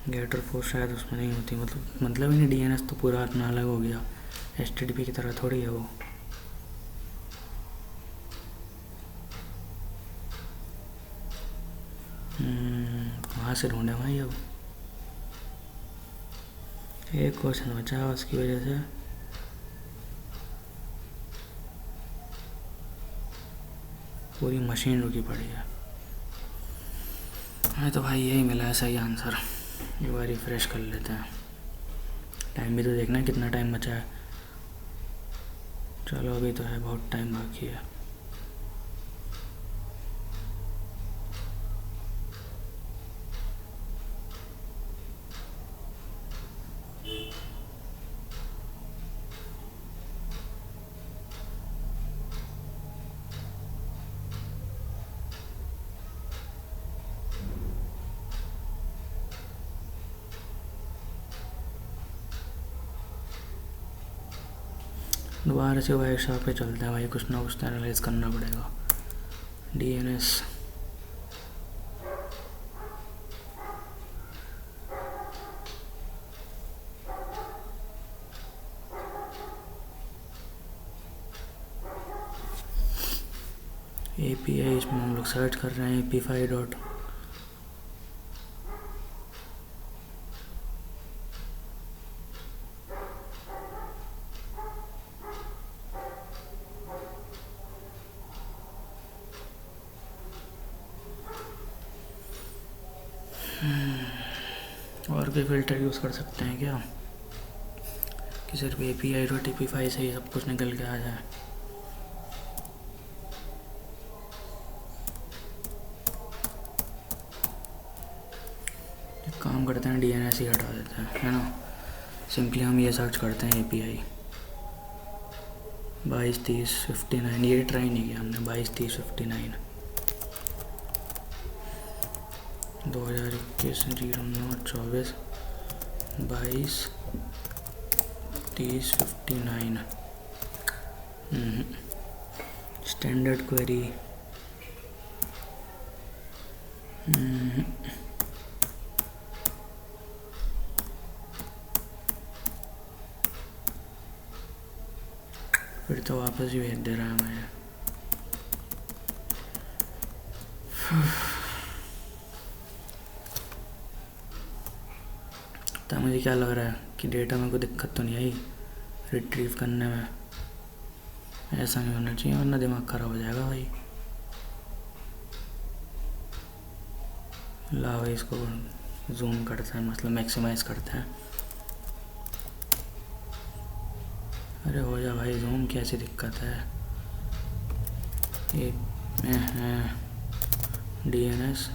गेट और पोस्ट शायद उसमें नहीं होती, मतलब ही नहीं। डीएनएस तो पूरा अपना अलग हो गया, HTTP की तरह थोड़ी है वो। कहाँ से ढूंढे भाई अब? एक क्वेश्चन बचा उसकी वजह से। पूरी मशीन रुकी पड़ी है। हमें तो भाई यही मिला है सही आंसर। एक बार रिफ्रेश कर लेते हैं। टाइम भी तो देखना है कितना टाइम बचा है। चलो अभी तो है, बहुत टाइम बाकी है। दोबारा से वर्कशॉप पे चलते हैं भाई, कुछ ना कुछ तो एनालाइज करना पड़ेगा। डीएनएस API, इसमें हम लोग सर्च कर रहे हैं API डॉट। और भी फ़िल्टर यूज़ कर सकते हैं क्या कि सिर्फ API.API से ही सब कुछ निकल के आ जाए? काम करते हैं DNS ही हटा देते हैं, है ना। सिंपली हम ये सर्च करते हैं API 223059, ये ट्राई नहीं किया हमने। 223059 2021 09/24 223059 स्टैंडर्ड क्वेरी फिर तो वापस ही भेज दे रहा है हमें। तो मुझे क्या लग रहा है कि डेटा में कोई दिक्कत तो नहीं आई रिट्रीव करने में। ऐसा नहीं होना चाहिए वरना दिमाग ख़राब हो जाएगा भाई। ला भाई इसको जूम करते हैं, मतलब मैक्सिमाइज़ करते हैं। अरे हो जा भाई जूम, कैसी दिक्कत है। ये DNS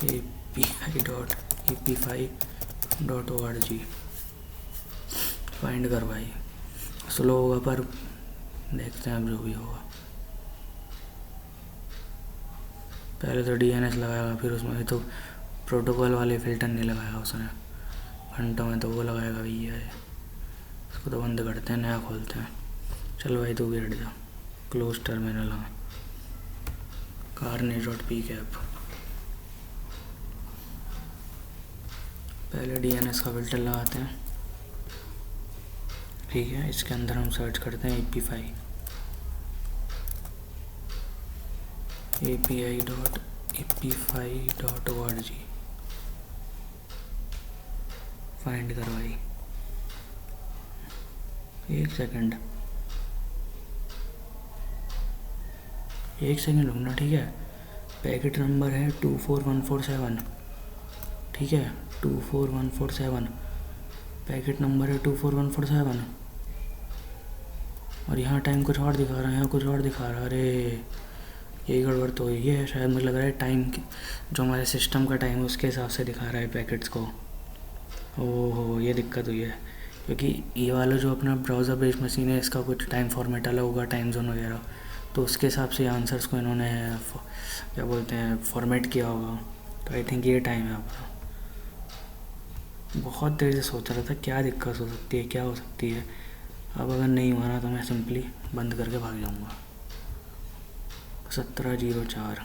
api.ep5.org फाइंड कर भाई। स्लो होगा पर देखते हैं अब जो भी होगा। पहले तो DNS लगाएगा, फिर उसमें तो प्रोटोकॉल वाले फ़िल्टर नहीं लगाएगा उसने, घंटों में तो वो लगाएगा भैया। इसको तो बंद करते हैं, नया खोलते हैं। चल भाई तू भी हट जा। क्लोज टर्मिनल, हाँ carnage.pcap। पहले DNS का फ़िल्टर लगाते हैं, ठीक है। इसके अंदर हम सर्च करते हैं api.ep5.org फाइंड कर भाई। एक सेकंड रुकना, ठीक है। पैकेट नंबर है 24147, ठीक है 24147, पैकेट नंबर है 24147 और यहाँ टाइम कुछ और दिखा रहा है, यहाँ कुछ और दिखा रहा है। अरे यही गड़बड़ तो ये है शायद, मुझे लग रहा है टाइम जो हमारे सिस्टम का टाइम है उसके हिसाब से दिखा रहा है पैकेट्स को। ओहो ये दिक्कत हुई है, क्योंकि ये वाला जो अपना ब्राउज़र बेस्ड मशीन है इसका कुछ टाइम फॉर्मेट अलग होगा, टाइम जोन वगैरह, तो उसके हिसाब से आंसर्स को इन्होंने क्या बोलते हैं फॉर्मेट किया होगा। तो आई थिंक ये टाइम है आपका। बहुत देर से सोच रहा था क्या दिक्कत हो सकती है, क्या हो सकती है। अब अगर नहीं हुआ ना तो मैं सिंपली बंद करके भाग जाऊँगा। 17:04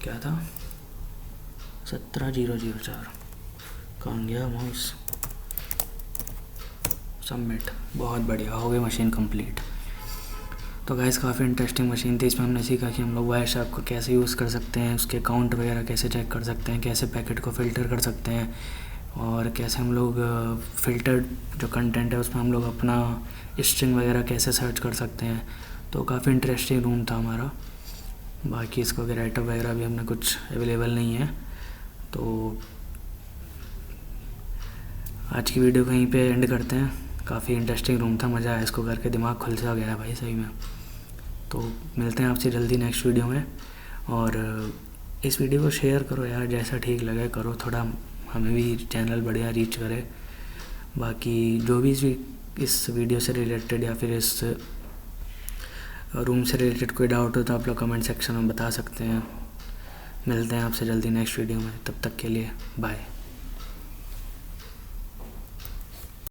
क्या था 17:04 कहाँ गया माउस। सबमिट, बहुत बढ़िया हो गई मशीन कंप्लीट। तो गाइस काफ़ी इंटरेस्टिंग मशीन थी। इसमें हमने सीखा कि हम लोग वायरशार्क को कैसे यूज़ कर सकते हैं, उसके काउंट वगैरह कैसे चेक कर सकते हैं, कैसे पैकेट को फ़िल्टर कर सकते हैं और कैसे हम लोग फ़िल्टर्ड जो कंटेंट है उसमें हम लोग अपना स्ट्रिंग वगैरह कैसे सर्च कर सकते हैं। तो काफ़ी इंटरेस्टिंग रूम था हमारा। बाकी इसको राइटअप वगैरह भी हमने कुछ अवेलेबल नहीं है। तो आज की वीडियो कहीं पे एंड करते हैं। काफ़ी इंटरेस्टिंग रूम था, मज़ा आया इसको करके, दिमाग खुल सा गया भाई सही में। तो मिलते हैं आपसे जल्दी नेक्स्ट वीडियो में। और इस वीडियो को शेयर करो यार, जैसा ठीक लगे करो, थोड़ा हमें भी चैनल बढ़िया रीच करे। बाकी जो भी इस वीडियो से रिलेटेड या फिर इस रूम से रिलेटेड कोई डाउट हो तो आप लोग कमेंट सेक्शन में बता सकते हैं। मिलते हैं आपसे जल्दी नेक्स्ट वीडियो में, तब तक के लिए बाय।